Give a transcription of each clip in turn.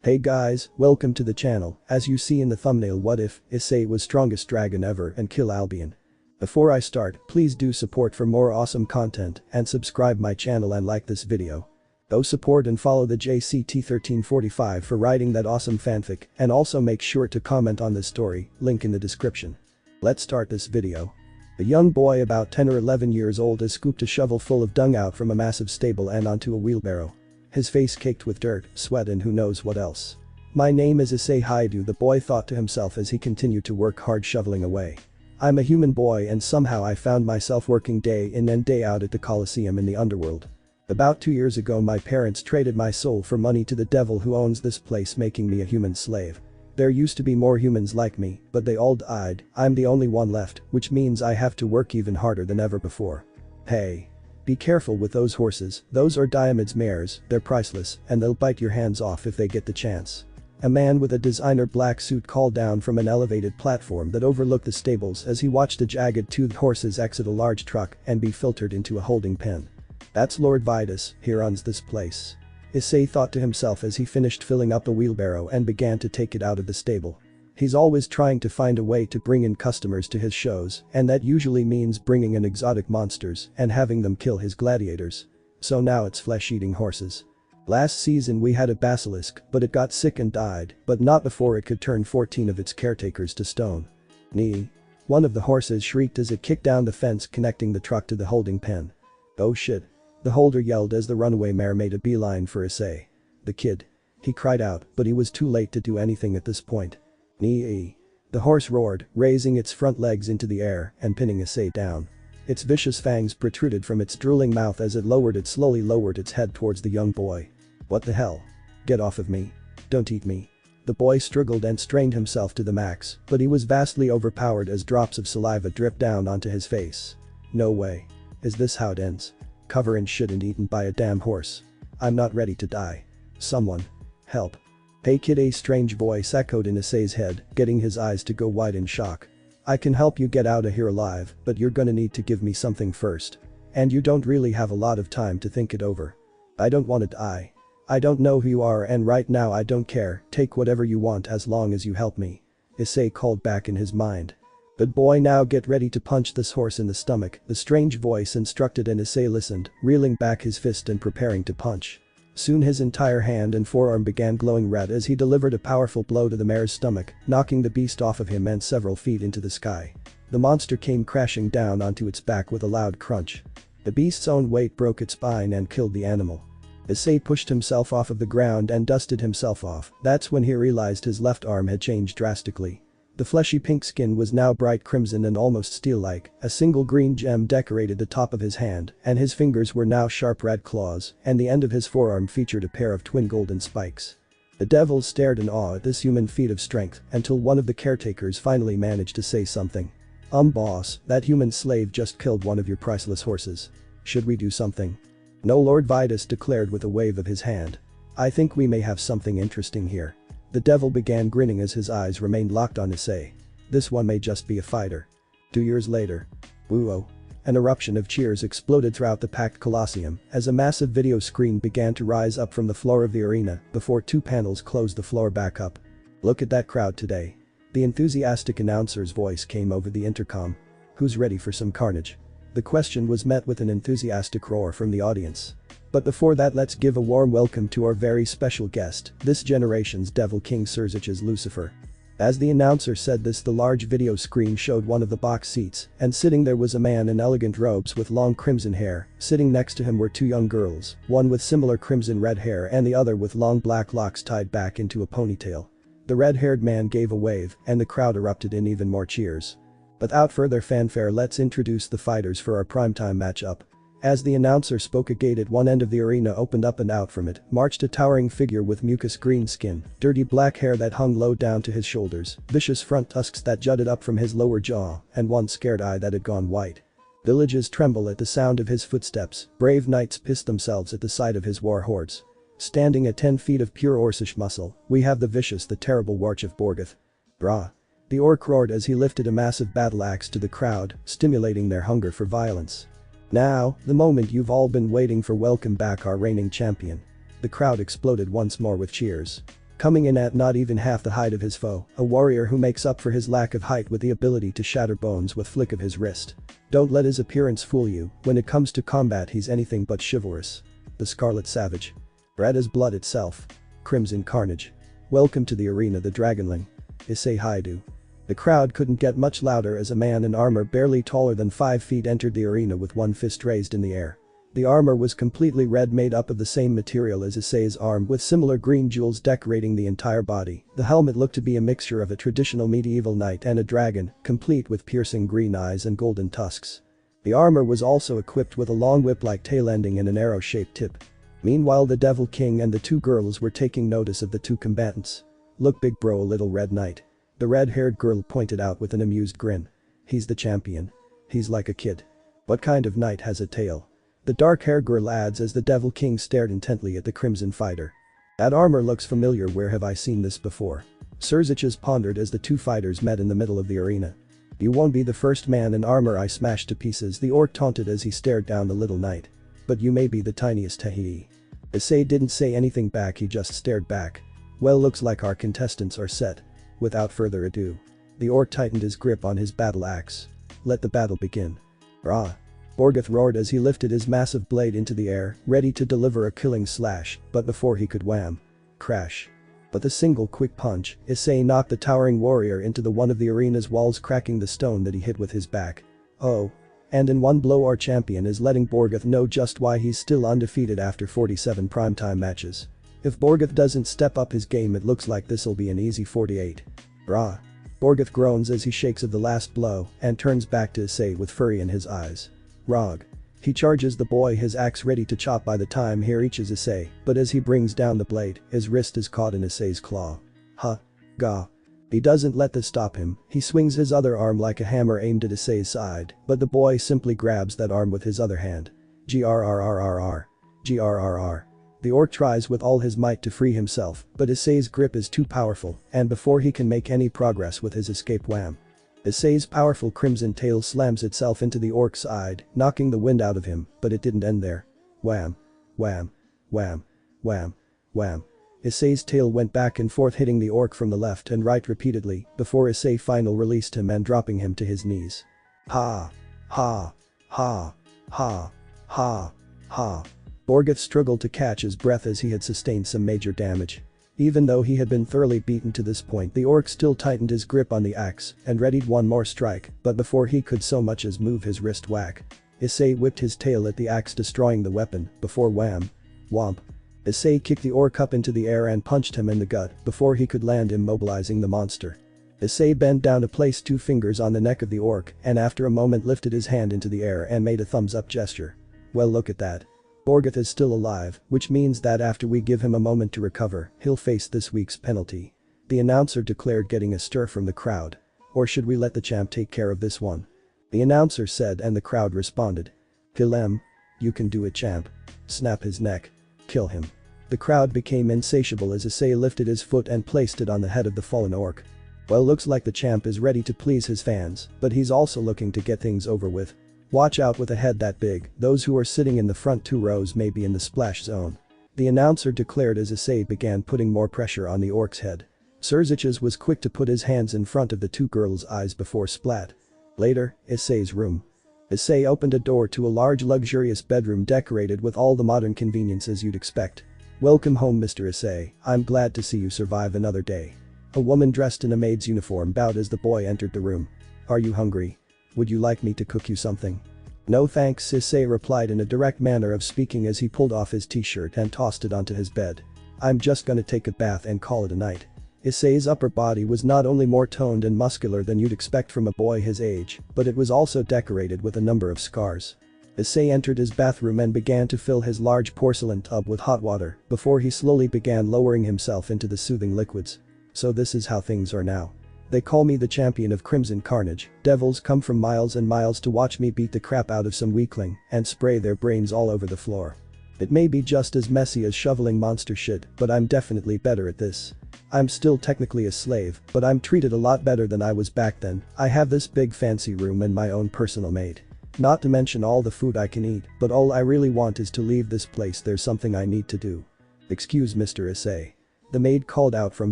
Hey guys, welcome to the channel. As you see in the thumbnail, what if Issei was strongest dragon ever and kill Albion? Before I start, please do support for more awesome content and subscribe my channel and like this video. Go support and follow the JCT1345 for writing that awesome fanfic, and also make sure to comment on this story, link in the description. Let's start this video. A young boy about 10 or 11 years old has scooped a shovel full of dung out from a massive stable and onto a wheelbarrow. His face caked with dirt, sweat and who knows what else. My name is Issei Haidu, the boy thought to himself as he continued to work hard shoveling away. I'm a human boy and somehow I found myself working day in and day out at the Colosseum in the underworld. About 2 years ago my parents traded my soul for money to the devil who owns this place, making me a human slave. There used to be more humans like me, but they all died. I'm the only one left, which means I have to work even harder than ever before. Hey. Be careful with those horses, those are Diomed's mares, they're priceless, and they'll bite your hands off if they get the chance. A man with a designer black suit called down from an elevated platform that overlooked the stables as he watched the jagged-toothed horses exit a large truck and be filtered into a holding pen. That's Lord Vitus, he runs this place. Issei thought to himself as he finished filling up the wheelbarrow and began to take it out of the stable. He's always trying to find a way to bring in customers to his shows, and that usually means bringing in exotic monsters and having them kill his gladiators. So now it's flesh-eating horses. Last season we had a basilisk, but it got sick and died, but not before it could turn 14 of its caretakers to stone. Nee. One of the horses shrieked as it kicked down the fence connecting the truck to the holding pen. Oh shit. The holder yelled as the runaway mare made a beeline for Issei. The kid. He cried out, but he was too late to do anything at this point. Nee. The horse roared, raising its front legs into the air and pinning Issei down. Its vicious fangs protruded from its drooling mouth as it slowly lowered its head towards the young boy. What the hell? Get off of me. Don't eat me. The boy struggled and strained himself to the max, but he was vastly overpowered as drops of saliva dripped down onto his face. No way. Is this how it ends? Cover in shit and eaten by a damn horse. I'm not ready to die. Someone. Help. Hey kid, a strange voice echoed in Issei's head, getting his eyes to go wide in shock. I can help you get out of here alive, but you're gonna need to give me something first. And you don't really have a lot of time to think it over. I don't want to die. I don't know who you are and right now I don't care, take whatever you want as long as you help me. Issei called back in his mind. Good boy, now get ready to punch this horse in the stomach, the strange voice instructed and Issei listened, reeling back his fist and preparing to punch. Soon his entire hand and forearm began glowing red as he delivered a powerful blow to the mare's stomach, knocking the beast off of him and several feet into the sky. The monster came crashing down onto its back with a loud crunch. The beast's own weight broke its spine and killed the animal. Issei pushed himself off of the ground and dusted himself off. That's when he realized his left arm had changed drastically. The fleshy pink skin was now bright crimson and almost steel-like, a single green gem decorated the top of his hand, and his fingers were now sharp red claws, and the end of his forearm featured a pair of twin golden spikes. The devils stared in awe at this human feat of strength until one of the caretakers finally managed to say something. Boss, that human slave just killed one of your priceless horses. Should we do something? No, Lord Vitus declared with a wave of his hand. I think we may have something interesting here. The devil began grinning as his eyes remained locked on Issei. This one may just be a fighter. 2 years later. Woo-oh. An eruption of cheers exploded throughout the packed Colosseum as a massive video screen began to rise up from the floor of the arena before 2 panels closed the floor back up. Look at that crowd today. The enthusiastic announcer's voice came over the intercom. Who's ready for some carnage? The question was met with an enthusiastic roar from the audience. But before that, let's give a warm welcome to our very special guest, this generation's Devil King Sirzich's Lucifer. As the announcer said this, the large video screen showed one of the box seats, and sitting there was a man in elegant robes with long crimson hair. Sitting next to him were 2 young girls, one with similar crimson red hair and the other with long black locks tied back into a ponytail. The red-haired man gave a wave, and the crowd erupted in even more cheers. Without further fanfare, let's introduce the fighters for our primetime matchup. As the announcer spoke, a gate at one end of the arena opened up and out from it marched a towering figure with mucus green skin, dirty black hair that hung low down to his shoulders, vicious front tusks that jutted up from his lower jaw, and one scared eye that had gone white. Villages tremble at the sound of his footsteps, brave knights piss themselves at the sight of his war hordes. Standing at 10 feet of pure Orcish muscle, we have the vicious, the terrible Warch of Borgoth. Brah. The orc roared as he lifted a massive battle axe to the crowd, stimulating their hunger for violence. Now, the moment you've all been waiting for. Welcome back our reigning champion. The crowd exploded once more with cheers. Coming in at not even half the height of his foe, a warrior who makes up for his lack of height with the ability to shatter bones with flick of his wrist. Don't let his appearance fool you, when it comes to combat he's anything but chivalrous. The Scarlet Savage. Red as blood itself. Crimson Carnage. Welcome to the arena, the Dragonling. Issei Haidu. The crowd couldn't get much louder as a man in armor barely taller than 5 feet entered the arena with one fist raised in the air. The armor was completely red, made up of the same material as Issei's arm with similar green jewels decorating the entire body. The helmet looked to be a mixture of a traditional medieval knight and a dragon, complete with piercing green eyes and golden tusks. The armor was also equipped with a long whip-like tail ending in an arrow-shaped tip. Meanwhile, the Devil King and the 2 girls were taking notice of the 2 combatants. "Look, big bro, a little red knight." The red-haired girl pointed out with an amused grin. "He's the champion. He's like a kid. What kind of knight has a tail?" The dark-haired girl adds as the Devil King stared intently at the Crimson Fighter. "That armor looks familiar, where have I seen this before?" Serziches pondered as the 2 fighters met in the middle of the arena. "You won't be the first man in armor I smashed to pieces," the orc taunted as he stared down the little knight. "But you may be the tiniest, hehe." Issei didn't say anything back, he just stared back. "Well, looks like our contestants are set." Without further ado, the orc tightened his grip on his battle axe. "Let the battle begin." "Rah!" Borgeth roared as he lifted his massive blade into the air, ready to deliver a killing slash, but before he could wham! Crash. With a single quick punch, Issei knocked the towering warrior into the one of the arena's walls, cracking the stone that he hit with his back. Oh. And in one blow our champion is letting Borgeth know just why he's still undefeated after 47 primetime matches. If Borgeth doesn't step up his game, it looks like this'll be an easy 48. Brah. Borgeth groans as he shakes of the last blow and turns back to Issei with fury in his eyes. Rog. He charges the boy, his axe ready to chop by the time he reaches Issei, but as he brings down the blade, his wrist is caught in Issei's claw. Huh. Gah. He doesn't let this stop him, he swings his other arm like a hammer aimed at Issei's side, but the boy simply grabs that arm with his other hand. Grrrrrr. Grrrr. The orc tries with all his might to free himself, but Issei's grip is too powerful, and before he can make any progress with his escape, wham! Issei's powerful crimson tail slams itself into the orc's side, knocking the wind out of him, but it didn't end there. Wham! Wham! Wham! Wham! Wham! Issei's tail went back and forth, hitting the orc from the left and right repeatedly, before Issei finally released him and dropping him to his knees. Ha! Ha! Ha! Ha! Ha! Ha! Borgeth struggled to catch his breath as he had sustained some major damage. Even though he had been thoroughly beaten to this point, the orc still tightened his grip on the axe and readied one more strike, but before he could so much as move his wrist, whack. Issei whipped his tail at the axe, destroying the weapon, before wham! Womp. Issei kicked the orc up into the air and punched him in the gut before he could land, immobilizing the monster. Issei bent down to place 2 fingers on the neck of the orc and after a moment lifted his hand into the air and made a thumbs up gesture. Well, look at that. Borgeth is still alive, which means that after we give him a moment to recover, he'll face this week's penalty. The announcer declared, getting a stir from the crowd. Or should we let the champ take care of this one? The announcer said, and the crowd responded. Kill him. You can do it, champ. Snap his neck. Kill him. The crowd became insatiable as Issei lifted his foot and placed it on the head of the fallen orc. Well, looks like the champ is ready to please his fans, but he's also looking to get things over with. Watch out with a head that big, those who are sitting in the front 2 rows may be in the splash zone. The announcer declared as Issei began putting more pressure on the orc's head. Serziches was quick to put his hands in front of the 2 girls' eyes before splat. Later, Issei's room. Issei opened a door to a large luxurious bedroom decorated with all the modern conveniences you'd expect. Welcome home, Mr. Issei, I'm glad to see you survive another day. A woman dressed in a maid's uniform bowed as the boy entered the room. Are you hungry? Would you like me to cook you something? No thanks, Issei replied in a direct manner of speaking as he pulled off his t-shirt and tossed it onto his bed. I'm just gonna take a bath and call it a night. Issei's upper body was not only more toned and muscular than you'd expect from a boy his age, but it was also decorated with a number of scars. Issei entered his bathroom and began to fill his large porcelain tub with hot water before he slowly began lowering himself into the soothing liquids. So this is how things are now. They call me the champion of Crimson Carnage. Devils come from miles and miles to watch me beat the crap out of some weakling and spray their brains all over the floor. It may be just as messy as shoveling monster shit, but I'm definitely better at this. I'm still technically a slave, but I'm treated a lot better than I was back then. I have this big fancy room and my own personal maid. Not to mention all the food I can eat, but all I really want is to leave this place. There's something I need to do. Excuse Mr. Issei. The maid called out from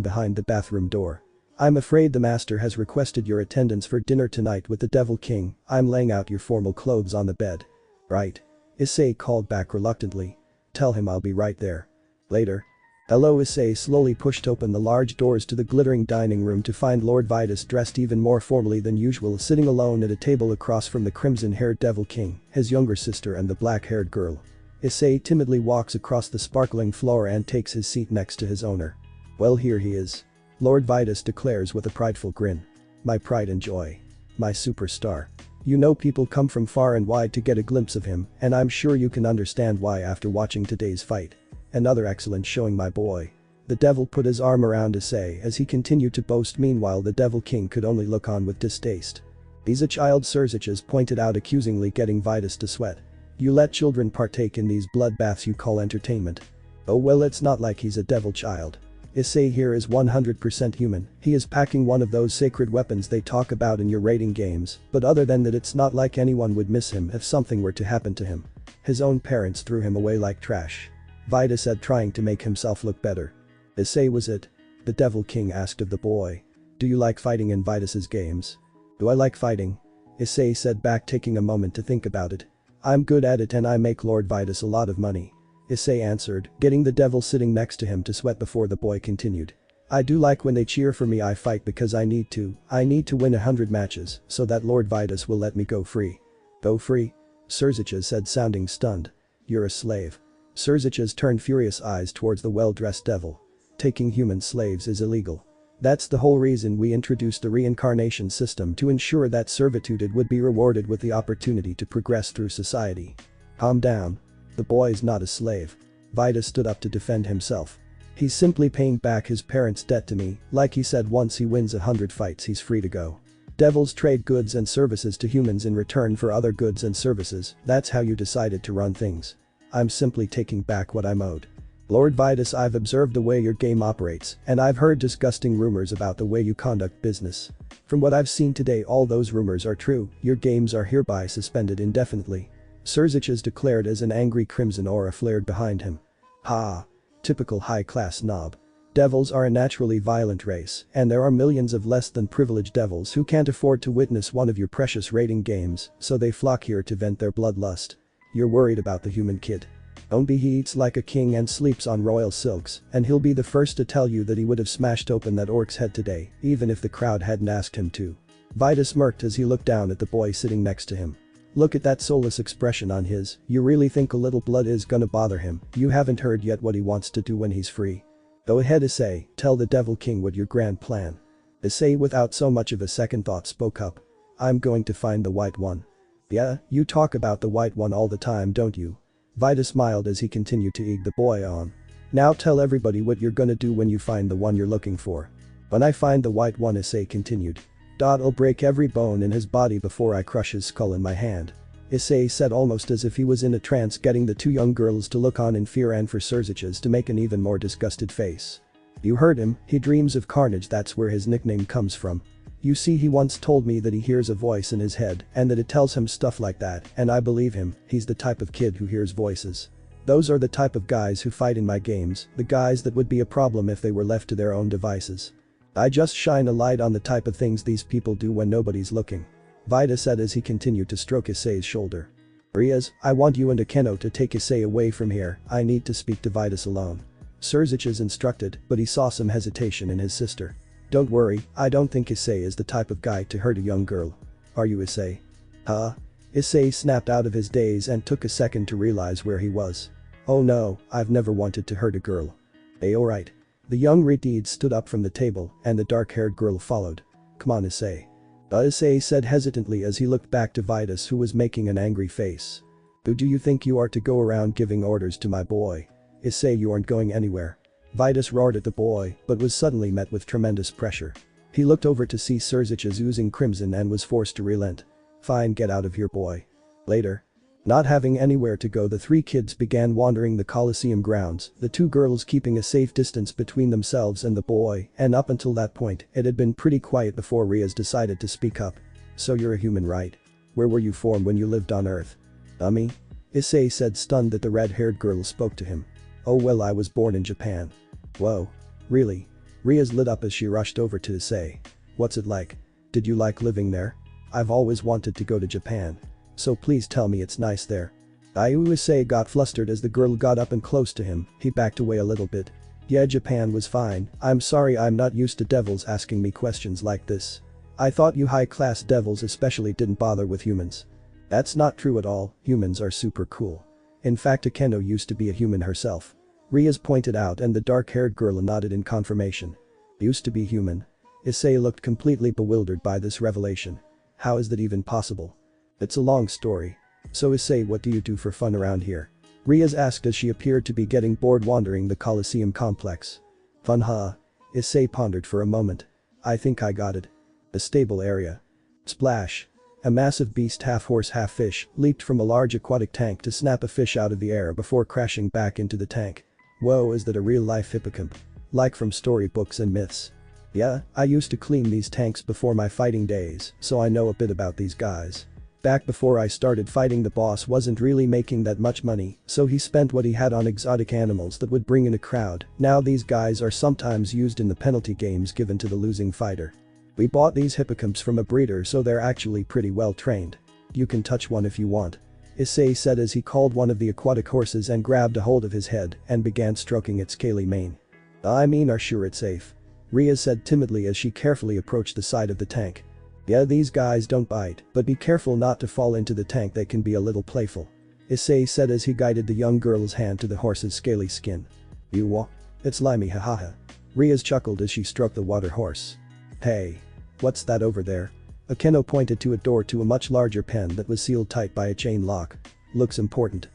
behind the bathroom door. I'm afraid the master has requested your attendance for dinner tonight with the Devil King. I'm laying out your formal clothes on the bed. Right. Issei called back reluctantly. Tell him I'll be right there. Later. Hello. Issei slowly pushed open the large doors to the glittering dining room to find Lord Vitus dressed even more formally than usual, sitting alone at a table across from the crimson-haired Devil King, his younger sister and the black-haired girl. Issei timidly walks across the sparkling floor and takes his seat next to his owner. Well, here he is. Lord Vitus declares with a prideful grin. My pride and joy. My superstar. You know, people come from far and wide to get a glimpse of him, and I'm sure you can understand why after watching today's fight. Another excellent showing, my boy. The devil put his arm around Issei as he continued to boast. Meanwhile, the Devil King could only look on with distaste. He's a child, Surziches pointed out accusingly, getting Vitus to sweat. You let children partake in these bloodbaths you call entertainment. Oh well, it's not like he's a devil child. Issei here is 100% human. He is packing one of those sacred weapons they talk about in your raiding games, but other than that, it's not like anyone would miss him if something were to happen to him. His own parents threw him away like trash. Vitus said, trying to make himself look better. Issei, was it? The Devil King asked of the boy. Do you like fighting in Vitus's games? Do I like fighting? Issei said back, taking a moment to think about it. I'm good at it and I make Lord Vitus a lot of money. Issei answered, getting the devil sitting next to him to sweat before the boy continued. I do like when they cheer for me. I fight because I need to. I need to win 100 matches so that Lord Vitus will let me go free. Go free? Surziches said, sounding stunned. You're a slave. Surziches turned furious eyes towards the well-dressed devil. Taking human slaves is illegal. That's the whole reason we introduced the reincarnation system, to ensure that servitude would be rewarded with the opportunity to progress through society. Calm down. The boy is not a slave. Vitus stood up to defend himself. He's simply paying back his parents' debt to me. Like he said, once he wins 100 fights he's free to go. Devils trade goods and services to humans in return for other goods and services. That's how you decided to run things. I'm simply taking back what I'm owed. Lord Vitus, I've observed the way your game operates, and I've heard disgusting rumors about the way you conduct business. From what I've seen today, all those rumors are true. Your games are hereby suspended indefinitely. Surziches declared as an angry crimson aura flared behind him. Ha! Typical high-class snob. Devils are a naturally violent race, and there are millions of less than privileged devils who can't afford to witness one of your precious raiding games, so they flock here to vent their bloodlust. You're worried about the human kid. Only he eats like a king and sleeps on royal silks, and he'll be the first to tell you that he would have smashed open that orc's head today, even if the crowd hadn't asked him to. Vitus smirked as he looked down at the boy sitting next to him. Look at that soulless expression on his. You really think a little blood is gonna bother him? You haven't heard yet what he wants to do when he's free. Go ahead, Issei, tell the Devil King what your grand plan. Issei, without so much of a second thought, spoke up. I'm going to find the White One. Yeah, you talk about the White One all the time, don't you? Vitus smiled as he continued to egg the boy on. Now tell everybody what you're gonna do when you find the one you're looking for. When I find the White One, Issei continued. I'll break every bone in his body before I crush his skull in my hand. Issei said, almost as if he was in a trance, getting the two young girls to look on in fear and for Surziches to make an even more disgusted face. You heard him, he dreams of carnage, that's where his nickname comes from. You see, he once told me that he hears a voice in his head and that it tells him stuff like that, and I believe him. He's the type of kid who hears voices. Those are the type of guys who fight in my games, the guys that would be a problem if they were left to their own devices. I just shine a light on the type of things these people do when nobody's looking. Vitus said as he continued to stroke Issei's shoulder. Riaz, I want you and Akeno to take Issei away from here. I need to speak to Vitus alone. Surziches instructed, but he saw some hesitation in his sister. Don't worry, I don't think Issei is the type of guy to hurt a young girl. Are you, Issei? Huh? Issei snapped out of his daze and took a second to realize where he was. Oh no, I've never wanted to hurt a girl. Hey, alright. The young Retiid stood up from the table and the dark-haired girl followed. Come on, Issei. Issei said hesitantly as he looked back to Vitus, who was making an angry face. Who do you think you are to go around giving orders to my boy? Issei, you aren't going anywhere. Vitus roared at the boy, but was suddenly met with tremendous pressure. He looked over to see Surziches oozing crimson and was forced to relent. Fine, get out of here, boy. Later. Not having anywhere to go, the three kids began wandering the Colosseum grounds, the two girls keeping a safe distance between themselves and the boy, and up until that point, it had been pretty quiet before Riaz decided to speak up. So you're a human, right? Where were you from when you lived on Earth? Dummy? Issei said, stunned that the red-haired girl spoke to him. Oh well, I was born in Japan. Whoa. Really? Ria's lit up as she rushed over to Issei. What's it like? Did you like living there? I've always wanted to go to Japan. So please tell me it's nice there. Issei got flustered as the girl got up and close to him. He backed away a little bit. Yeah, Japan was fine. I'm sorry, I'm not used to devils asking me questions like this. I thought you high-class devils especially didn't bother with humans. That's not true at all, humans are super cool. In fact, Akeno used to be a human herself. Rias pointed out and the dark-haired girl nodded in confirmation. Used to be human. Issei looked completely bewildered by this revelation. How is that even possible? It's a long story. So Issei, what do you do for fun around here? Rias asked as she appeared to be getting bored wandering the Colosseum complex. Fun, huh? Issei pondered for a moment. I think I got it. A stable area. Splash. A massive beast, half horse half fish, leaped from a large aquatic tank to snap a fish out of the air before crashing back into the tank. Whoa, is that a real-life hippocamp? Like from storybooks and myths. Yeah, I used to clean these tanks before my fighting days, so I know a bit about these guys. Back before I started fighting, the boss wasn't really making that much money, so he spent what he had on exotic animals that would bring in a crowd. Now these guys are sometimes used in the penalty games given to the losing fighter. We bought these hippocamps from a breeder, so they're actually pretty well trained. You can touch one if you want. Issei said as he called one of the aquatic horses and grabbed a hold of his head and began stroking its scaly mane. I mean, are sure it's safe? Ria said timidly as she carefully approached the side of the tank. Yeah, these guys don't bite, but be careful not to fall into the tank, they can be a little playful. Issei said as he guided the young girl's hand to the horse's scaly skin. You what? It's slimy, hahaha. Rias chuckled as she stroked the water horse. Hey. What's that over there? Akeno pointed to a door to a much larger pen that was sealed tight by a chain lock. Looks important.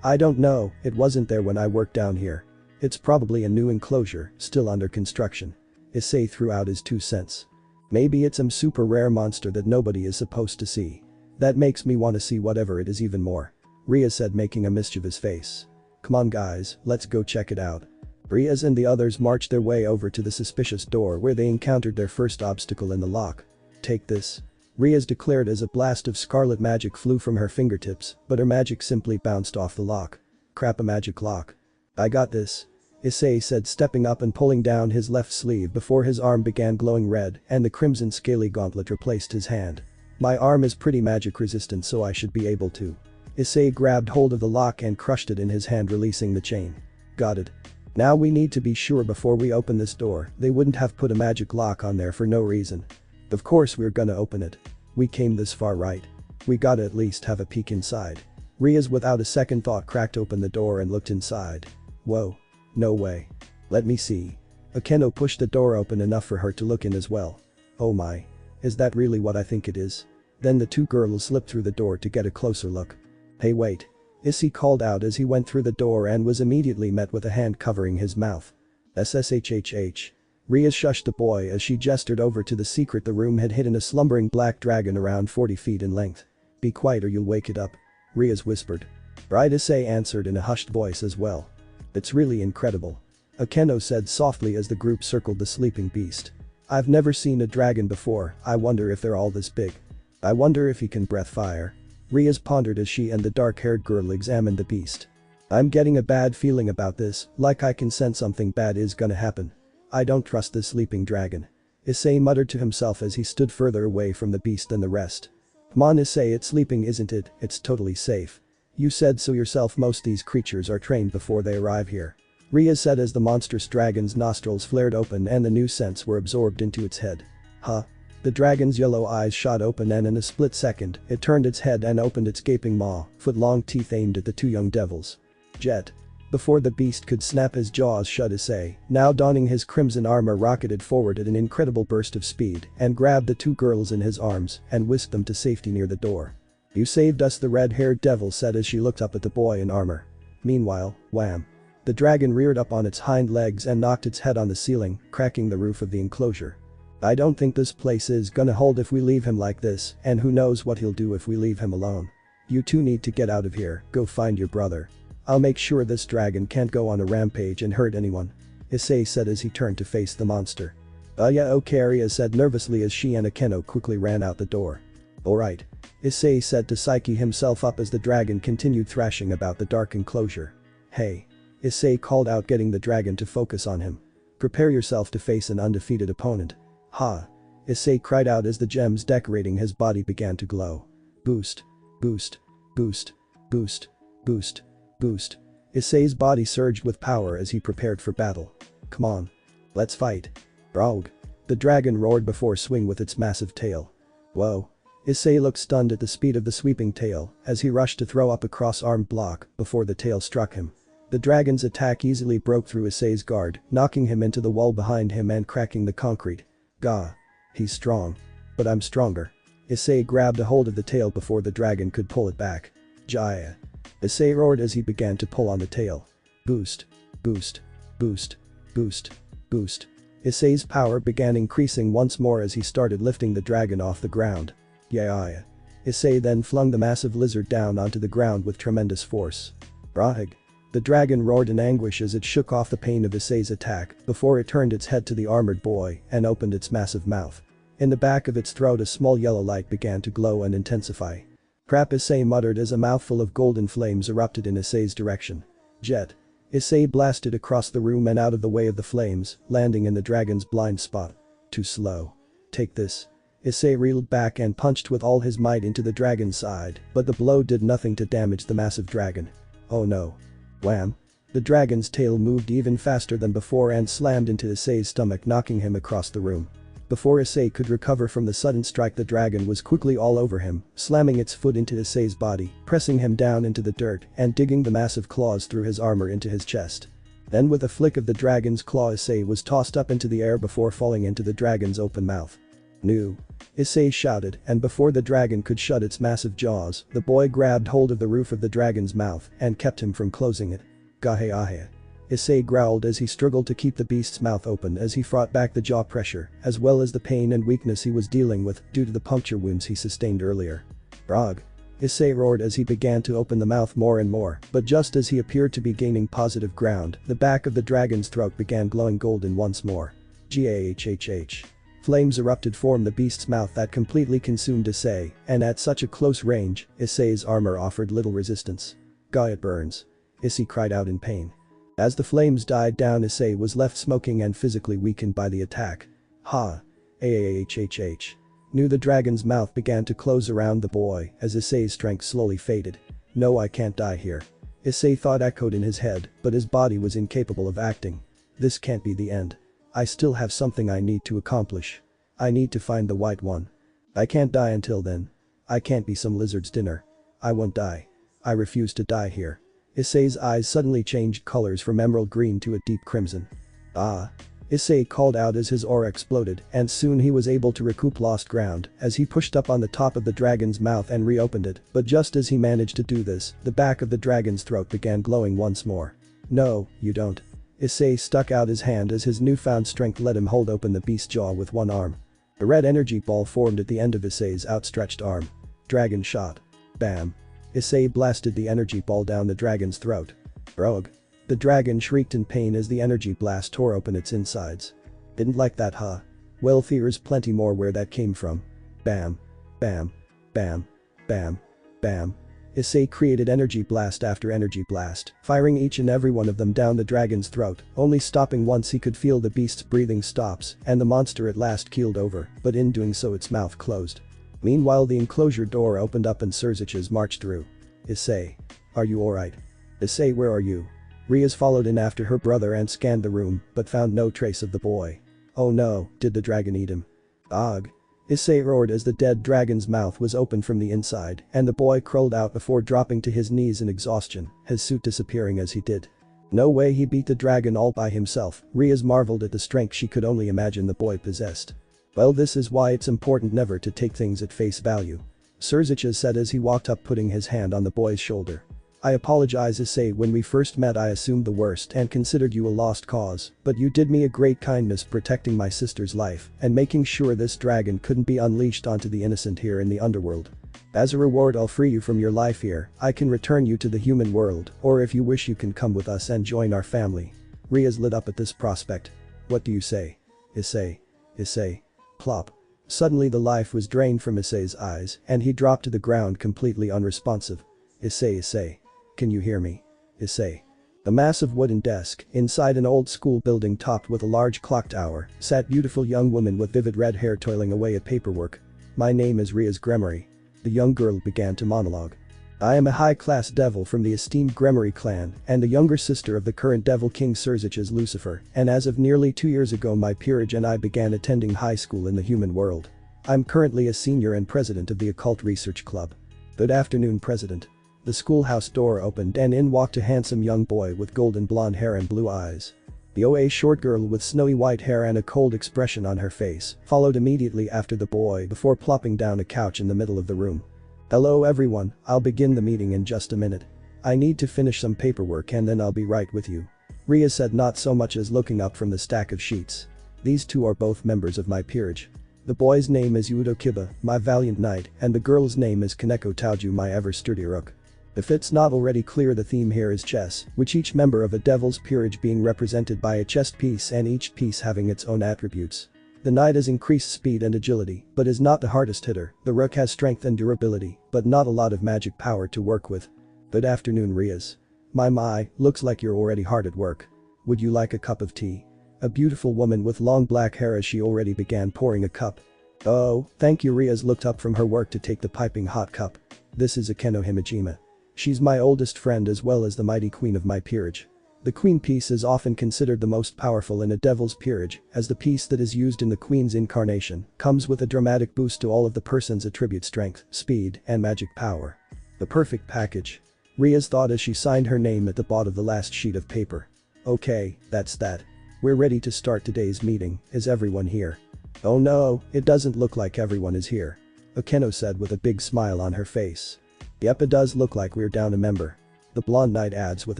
I don't know, it wasn't there when I worked down here. It's probably a new enclosure, still under construction. Issei threw out his 2 cents. Maybe it's some super rare monster that nobody is supposed to see. That makes me want to see whatever it is even more. Ria said, making a mischievous face. Come on guys, let's go check it out. Rias and the others marched their way over to the suspicious door where they encountered their first obstacle in the lock. Take this. Rias declared as a blast of scarlet magic flew from her fingertips, but her magic simply bounced off the lock. Crap, a magic lock. I got this. Issei said, stepping up and pulling down his left sleeve before his arm began glowing red and the crimson scaly gauntlet replaced his hand. My arm is pretty magic resistant, so I should be able to. Issei grabbed hold of the lock and crushed it in his hand, releasing the chain. Got it. Now we need to be sure before we open this door, they wouldn't have put a magic lock on there for no reason. Of course we're gonna open it. We came this far, right? We gotta at least have a peek inside. Rias without a second thought cracked open the door and looked inside. Whoa. No way. Let me see. Akeno pushed the door open enough for her to look in as well. Oh my. Is that really what I think it is? Then the two girls slipped through the door to get a closer look. Hey, wait. Issei called out as he went through the door and was immediately met with a hand covering his mouth. SSHHH. Ria shushed the boy as she gestured over to the secret the room had hidden, a slumbering black dragon around 40 feet in length. Be quiet or you'll wake it up. Rias whispered. Right, Issei answered in a hushed voice as well. It's really incredible. Akeno said softly as the group circled the sleeping beast. I've never seen a dragon before, I wonder if they're all this big. I wonder if he can breathe fire. Rias pondered as she and the dark-haired girl examined the beast. I'm getting a bad feeling about this, like I can sense something bad is gonna happen. I don't trust this sleeping dragon. Issei muttered to himself as he stood further away from the beast than the rest. Come on Issei, it's sleeping isn't it, it's totally safe. You said so yourself, most these creatures are trained before they arrive here. Rias said as the monstrous dragon's nostrils flared open and the new scents were absorbed into its head. Huh? The dragon's yellow eyes shot open and in a split second, it turned its head and opened its gaping maw, foot-long teeth aimed at the two young devils. Jet. Before the beast could snap his jaws shut, Issei, now donning his crimson armor, rocketed forward at an incredible burst of speed and grabbed the two girls in his arms and whisked them to safety near the door. You saved us, the red-haired devil said as she looked up at the boy in armor. Meanwhile, wham. The dragon reared up on its hind legs and knocked its head on the ceiling, cracking the roof of the enclosure. I don't think this place is gonna hold if we leave him like this, and who knows what he'll do if we leave him alone. You two need to get out of here, go find your brother. I'll make sure this dragon can't go on a rampage and hurt anyone. Issei said as he turned to face the monster. Yeah, okay, Arya said nervously as she and Akeno quickly ran out the door. Alright. Issei said to psyche himself up as the dragon continued thrashing about the dark enclosure. Hey. Issei called out, getting the dragon to focus on him. Prepare yourself to face an undefeated opponent. Ha! Issei cried out as the gems decorating his body began to glow. Boost. Boost. Boost. Boost. Boost. Boost. Issei's body surged with power as he prepared for battle. Come on. Let's fight. Brog. The dragon roared before swing with its massive tail. Whoa. Issei looked stunned at the speed of the sweeping tail as he rushed to throw up a cross-armed block before the tail struck him. The dragon's attack easily broke through Issei's guard, knocking him into the wall behind him and cracking the concrete. Gah. He's strong. But I'm stronger. Issei grabbed a hold of the tail before the dragon could pull it back. Jaya. Issei roared as he began to pull on the tail. Boost. Boost. Boost. Boost. Boost. Issei's power began increasing once more as he started lifting the dragon off the ground. Yeah. Issei then flung the massive lizard down onto the ground with tremendous force. Brahig. The dragon roared in anguish as it shook off the pain of Issei's attack before it turned its head to the armored boy and opened its massive mouth. In the back of its throat a small yellow light began to glow and intensify. Crap, Issei muttered as a mouthful of golden flames erupted in Issei's direction. Jet. Issei blasted across the room and out of the way of the flames, landing in the dragon's blind spot. Too slow. Take this. Issei reeled back and punched with all his might into the dragon's side, but the blow did nothing to damage the massive dragon. Oh no. Wham. The dragon's tail moved even faster than before and slammed into Issei's stomach, knocking him across the room. Before Issei could recover from the sudden strike, the dragon was quickly all over him, slamming its foot into Issei's body, pressing him down into the dirt and digging the massive claws through his armor into his chest. Then with a flick of the dragon's claw, Issei was tossed up into the air before falling into the dragon's open mouth. No. Issei shouted, and before the dragon could shut its massive jaws, the boy grabbed hold of the roof of the dragon's mouth and kept him from closing it. Gaheahe. Issei growled as he struggled to keep the beast's mouth open as he fought back the jaw pressure, as well as the pain and weakness he was dealing with due to the puncture wounds he sustained earlier. Brog. Issei roared as he began to open the mouth more and more, but just as he appeared to be gaining positive ground, the back of the dragon's throat began glowing golden once more. Gahhh. Flames erupted from the beast's mouth that completely consumed Issei, and at such a close range, Issei's armor offered little resistance. Gah, it burns. Issei cried out in pain. As the flames died down, Issei was left smoking and physically weakened by the attack. Ha. Ahhh. Knew the dragon's mouth began to close around the boy as Issei's strength slowly faded. No, I can't die here. Issei thought echoed in his head, but his body was incapable of acting. This can't be the end. I still have something I need to accomplish. I need to find the white one. I can't die until then. I can't be some lizard's dinner. I won't die. I refuse to die here. Issei's eyes suddenly changed colors from emerald green to a deep crimson. Ah. Issei called out as his aura exploded, and soon he was able to recoup lost ground as he pushed up on the top of the dragon's mouth and reopened it, but just as he managed to do this, the back of the dragon's throat began glowing once more. No, you don't. Issei stuck out his hand as his newfound strength let him hold open the beast's jaw with one arm. A red energy ball formed at the end of Issei's outstretched arm. Dragon shot. Bam. Issei blasted the energy ball down the dragon's throat. Brog. The dragon shrieked in pain as the energy blast tore open its insides. Didn't like that, huh? Well, there's plenty more where that came from. Bam. Bam. Bam. Bam. Bam. Issei created energy blast after energy blast, firing each and every one of them down the dragon's throat, only stopping once he could feel the beast's breathing stops and the monster at last keeled over, but in doing so its mouth closed. Meanwhile, the enclosure door opened up and Surziches marched through. Issei. Are you alright? Issei, where are you? Rias followed in after her brother and scanned the room, but found no trace of the boy. Oh no, did the dragon eat him? Ugh. Issei roared as the dead dragon's mouth was opened from the inside, and the boy crawled out before dropping to his knees in exhaustion, his suit disappearing as he did. No way he beat the dragon all by himself. Rias marveled at the strength she could only imagine the boy possessed. Well, this is why it's important never to take things at face value. Surziches said as he walked up, putting his hand on the boy's shoulder. I apologize, Issei. When we first met I assumed the worst and considered you a lost cause, but you did me a great kindness protecting my sister's life and making sure this dragon couldn't be unleashed onto the innocent here in the underworld. As a reward I'll free you from your life here. I can return you to the human world, or if you wish you can come with us and join our family. Rias lit up at this prospect. What do you say? Issei. Issei. Plop. Suddenly the life was drained from Issei's eyes and he dropped to the ground completely unresponsive. Issei. Can you hear me? Issei. A massive wooden desk, inside an old school building topped with a large clock tower, sat beautiful young woman with vivid red hair toiling away at paperwork. "My name is Ria's Gremory." The young girl began to monologue. "I am a high-class devil from the esteemed Gremory clan and the younger sister of the current devil king Surzich's Lucifer, and as of nearly 2 years ago my peerage and I began attending high school in the human world. I'm currently a senior and president of the Occult Research Club." "Good afternoon, President." The schoolhouse door opened and in walked a handsome young boy with golden blonde hair and blue eyes. The OA short girl with snowy white hair and a cold expression on her face followed immediately after the boy before plopping down a couch in the middle of the room. "Hello everyone, I'll begin the meeting in just a minute. I need to finish some paperwork and then I'll be right with you," Ria said, not so much as looking up from the stack of sheets. "These two are both members of my peerage. The boy's name is Yudo Kiba, my valiant knight, and the girl's name is Kaneko Taoju, my ever-sturdy rook. If it's not already clear, the theme here is chess, with each member of a devil's peerage being represented by a chess piece and each piece having its own attributes. The knight has increased speed and agility, but is not the hardest hitter. The rook has strength and durability, but not a lot of magic power to work with." "Good afternoon, Rias. My, looks like you're already hard at work. Would you like a cup of tea?" A beautiful woman with long black hair as she already began pouring a cup. "Oh, thank you." Rias looked up from her work to take the piping hot cup. "This is Akeno Himejima. She's my oldest friend as well as the mighty queen of my peerage. The queen piece is often considered the most powerful in a devil's peerage, as the piece that is used in the queen's incarnation comes with a dramatic boost to all of the person's attribute: strength, speed, and magic power. The perfect package," Rias thought as she signed her name at the bottom of the last sheet of paper. "Okay, that's that. We're ready to start today's meeting. Is everyone here?" "Oh no, it doesn't look like everyone is here," Akeno said with a big smile on her face. "Yep, it does look like we're down a member," the blonde knight adds with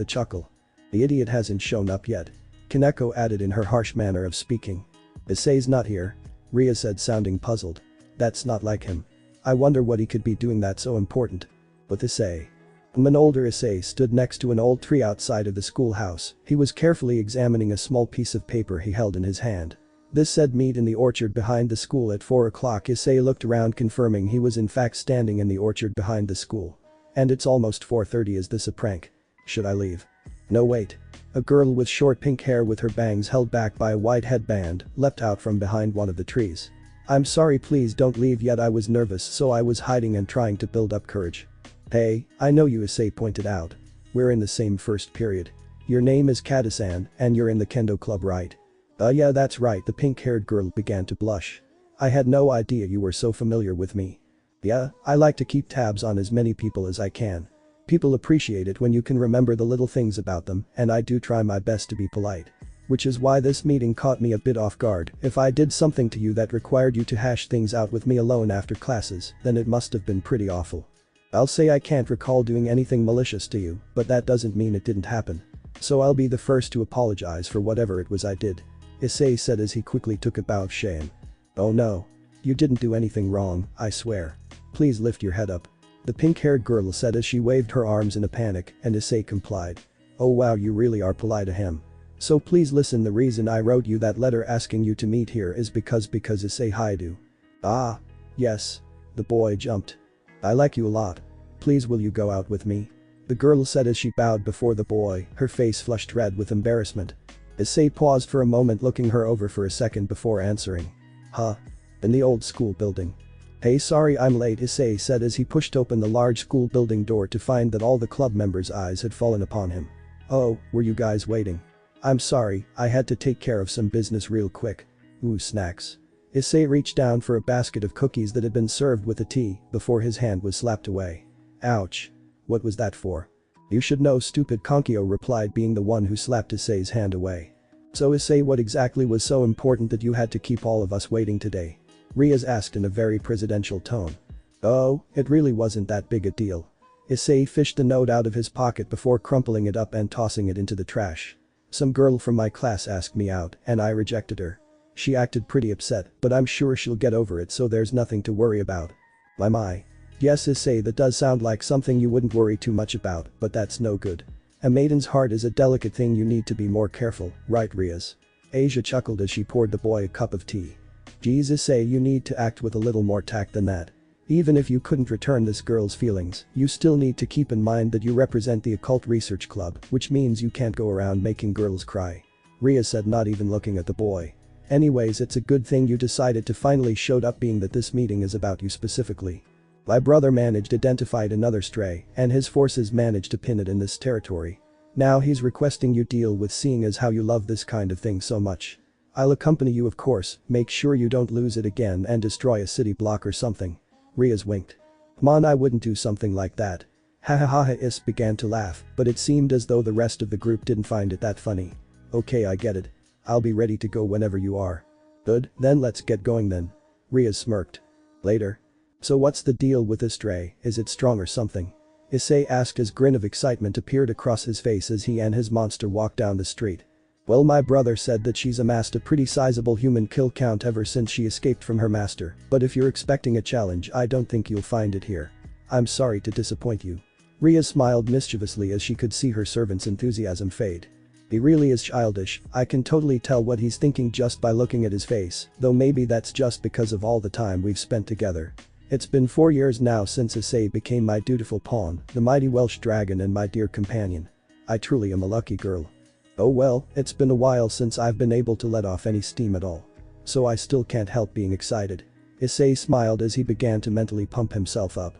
a chuckle. "The idiot hasn't shown up yet," Kaneko added in her harsh manner of speaking. "Issei's not here," Ria said, sounding puzzled. "That's not like him. I wonder what he could be doing that's so important." "With Issei." An older Issei stood next to an old tree outside of the schoolhouse. He was carefully examining a small piece of paper he held in his hand. This said meet in the orchard behind the school at 4 o'clock. Issei looked around, confirming he was in fact standing in the orchard behind the school. "And it's almost 4:30. Is this a prank? Should I leave?" "No, wait." A girl with short pink hair with her bangs held back by a white headband leapt out from behind one of the trees. "I'm sorry, please don't leave yet. I was nervous, so I was hiding and trying to build up courage." "Hey, I know you," Issei pointed out. "We're in the same first period. Your name is Katasan, and you're in the Kendo club, right?" Yeah, that's right." The pink-haired girl began to blush. "I had no idea you were so familiar with me." "Yeah, I like to keep tabs on as many people as I can. People appreciate it when you can remember the little things about them, and I do try my best to be polite. Which is why this meeting caught me a bit off guard. If I did something to you that required you to hash things out with me alone after classes, then it must have been pretty awful. I'll say I can't recall doing anything malicious to you, but that doesn't mean it didn't happen. So I'll be the first to apologize for whatever it was I did," Issei said as he quickly took a bow of shame. "Oh no. You didn't do anything wrong, I swear. Please lift your head up," the pink-haired girl said as she waved her arms in a panic, and Issei complied. "Oh wow, you really are polite to him. So please listen, the reason I wrote you that letter asking you to meet here is because Issei Haidu." "Ah. Yes." The boy jumped. "I like you a lot. Please will you go out with me?" the girl said as she bowed before the boy, her face flushed red with embarrassment. Issei paused for a moment, looking her over for a second before answering. "Huh? In the old school building." "Hey, sorry I'm late," Issei said as he pushed open the large school building door to find that all the club members' eyes had fallen upon him. "Oh, were you guys waiting? I'm sorry, I had to take care of some business real quick." "Ooh, snacks." Issei reached down for a basket of cookies that had been served with the tea before his hand was slapped away. "Ouch. What was that for?" "You should know, stupid," Konkyo replied, being the one who slapped Issei's hand away. "So Issei, what exactly was so important that you had to keep all of us waiting today?" Rias asked in a very presidential tone. "Oh, it really wasn't that big a deal." Issei fished the note out of his pocket before crumpling it up and tossing it into the trash. "Some girl from my class asked me out, and I rejected her. She acted pretty upset, but I'm sure she'll get over it, so there's nothing to worry about." My. "Yes, Issei, that does sound like something you wouldn't worry too much about, but that's no good. A maiden's heart is a delicate thing, you need to be more careful, right, Rias?" Asia chuckled as she poured the boy a cup of tea. "Geez, Issei, you need to act with a little more tact than that." Even if you couldn't return this girl's feelings, you still need to keep in mind that you represent the Occult Research Club, which means you can't go around making girls cry. Ria said, not even looking at the boy. Anyways, it's a good thing you decided to finally showed up, being that this meeting is about you specifically. My brother managed identified another stray, and his forces managed to pin it in this territory. Now he's requesting you deal with, seeing as how you love this kind of thing so much. I'll accompany you, of course, make sure you don't lose it again and destroy a city block or something. Riaz winked. Come on, I wouldn't do something like that. Ha ha ha ha. Is began to laugh, but it seemed as though the rest of the group didn't find it that funny. Okay, I get it. I'll be ready to go whenever you are. Good, then let's get going then. Riaz smirked. Later. So what's the deal with this stray, is it strong or something? Issei asked as grin of excitement appeared across his face as he and his monster walked down the street. Well, my brother said that she's amassed a pretty sizable human kill count ever since she escaped from her master, but if you're expecting a challenge, I don't think you'll find it here. I'm sorry to disappoint you. Ria smiled mischievously as she could see her servant's enthusiasm fade. He really is childish, I can totally tell what he's thinking just by looking at his face, though maybe that's just because of all the time we've spent together. It's been 4 years now since Issei became my dutiful pawn, the mighty Welsh dragon and my dear companion. I truly am a lucky girl. Oh well, it's been a while since I've been able to let off any steam at all. So I still can't help being excited. Issei smiled as he began to mentally pump himself up.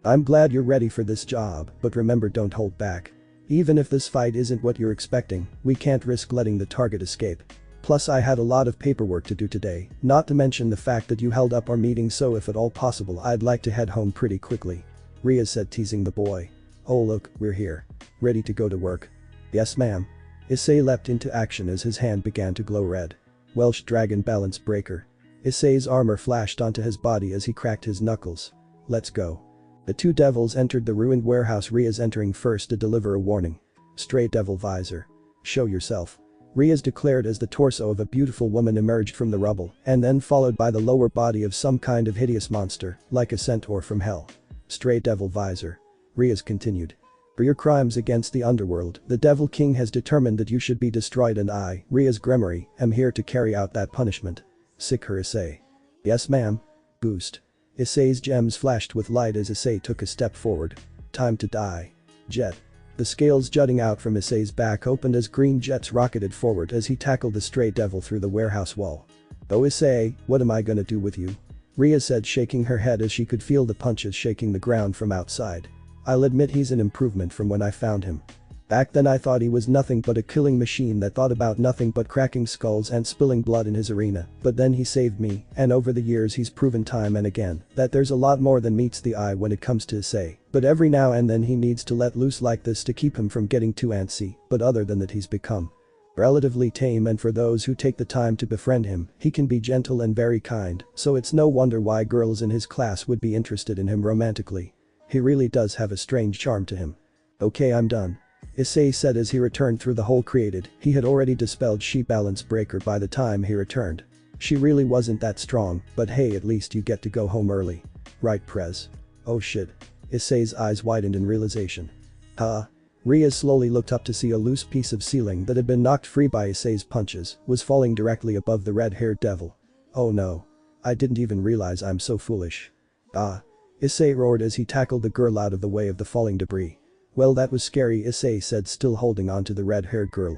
I'm glad you're ready for this job, but remember, don't hold back. Even if this fight isn't what you're expecting, we can't risk letting the target escape. Plus I had a lot of paperwork to do today, not to mention the fact that you held up our meeting, so if at all possible I'd like to head home pretty quickly. Ria said, teasing the boy. Oh look, we're here. Ready to go to work. Yes ma'am. Issei leapt into action as his hand began to glow red. Welsh Dragon Balance Breaker. Issei's armor flashed onto his body as he cracked his knuckles. Let's go. The two devils entered the ruined warehouse, Riaz entering first to deliver a warning. Stray devil visor. Show yourself. Riaz declared as the torso of a beautiful woman emerged from the rubble, and then followed by the lower body of some kind of hideous monster, like a centaur from hell. Stray devil visor. Riaz continued. For your crimes against the underworld, the Devil King has determined that you should be destroyed, and I, Riaz Gremory, am here to carry out that punishment. Sick her, Issei. Yes ma'am. Boost. Issei's gems flashed with light as Issei took a step forward. Time to die. Jet. The scales jutting out from Issei's back opened as green jets rocketed forward as he tackled the stray devil through the warehouse wall. Oh Issei, what am I gonna do with you? Ria said, shaking her head as she could feel the punches shaking the ground from outside. I'll admit he's an improvement from when I found him. Back then I thought he was nothing but a killing machine that thought about nothing but cracking skulls and spilling blood in his arena, but then he saved me, and over the years he's proven time and again that there's a lot more than meets the eye when it comes to Issei, but every now and then he needs to let loose like this to keep him from getting too antsy, but other than that he's become relatively tame, and for those who take the time to befriend him, he can be gentle and very kind, so it's no wonder why girls in his class would be interested in him romantically. He really does have a strange charm to him. Okay, I'm done. Issei said as he returned through the hole created. He had already dispelled She Balance Breaker by the time he returned. She really wasn't that strong, but hey, at least you get to go home early. Right, Prez? Oh shit. Issei's eyes widened in realization. Huh? Ria slowly looked up to see a loose piece of ceiling that had been knocked free by Issei's punches was falling directly above the red-haired devil. Oh no. I didn't even realize I'm so foolish. Ah. Issei roared as he tackled the girl out of the way of the falling debris. Well, that was scary, Issei said, still holding on to the red-haired girl.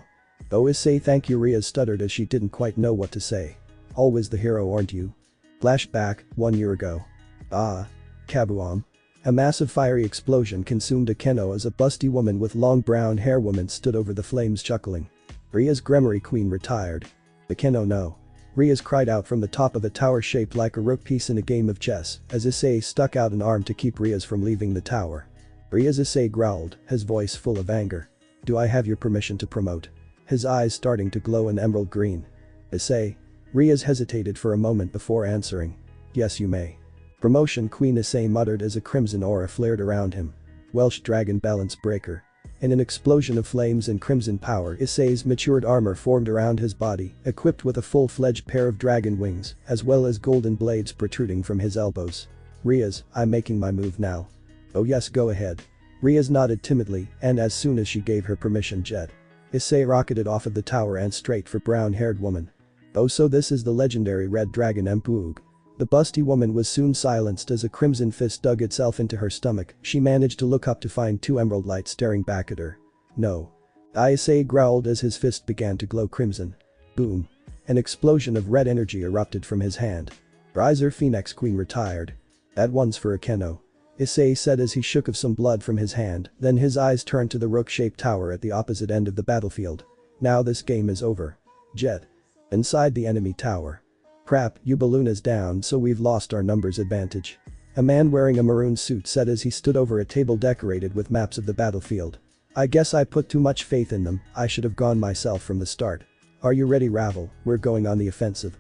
Oh Issei, thank you, Ria stuttered as she didn't quite know what to say. Always the hero, aren't you? Flashback, 1 year ago. Ah. Kaboom. A massive fiery explosion consumed a Keno as a busty woman with long brown hair woman stood over the flames chuckling. Ria's Gremory Queen retired. The Keno no. Riaz cried out from the top of a tower shaped like a rook piece in a game of chess as Issei stuck out an arm to keep Riaz from leaving the tower. Riaz, Issei growled, his voice full of anger. Do I have your permission to promote? His eyes starting to glow an emerald green. Issei. Riaz hesitated for a moment before answering. Yes, you may. Promotion, Queen, Issei muttered as a crimson aura flared around him. Welsh Dragon Balance Breaker. In an explosion of flames and crimson power, Issei's matured armor formed around his body, equipped with a full-fledged pair of dragon wings, as well as golden blades protruding from his elbows. Riaz, I'm making my move now. Oh yes, go ahead. Riaz nodded timidly, and as soon as she gave her permission, Jet. Issei rocketed off of the tower and straight for brown-haired woman. Oh, so this is the legendary Red Dragon Empoog. The busty woman was soon silenced as a crimson fist dug itself into her stomach. She managed to look up to find two emerald lights staring back at her. No. Issei growled as his fist began to glow crimson. Boom. An explosion of red energy erupted from his hand. Riser Phoenix Queen retired. That one's for Akeno. Issei said as he shook off some blood from his hand, then his eyes turned to the rook-shaped tower at the opposite end of the battlefield. Now this game is over. Jet. Inside the enemy tower. Crap, you balloon is down, so we've lost our numbers advantage. A man wearing a maroon suit said as he stood over a table decorated with maps of the battlefield. I guess I put too much faith in them. I should have gone myself from the start. Are you ready, Ravel? We're going on the offensive.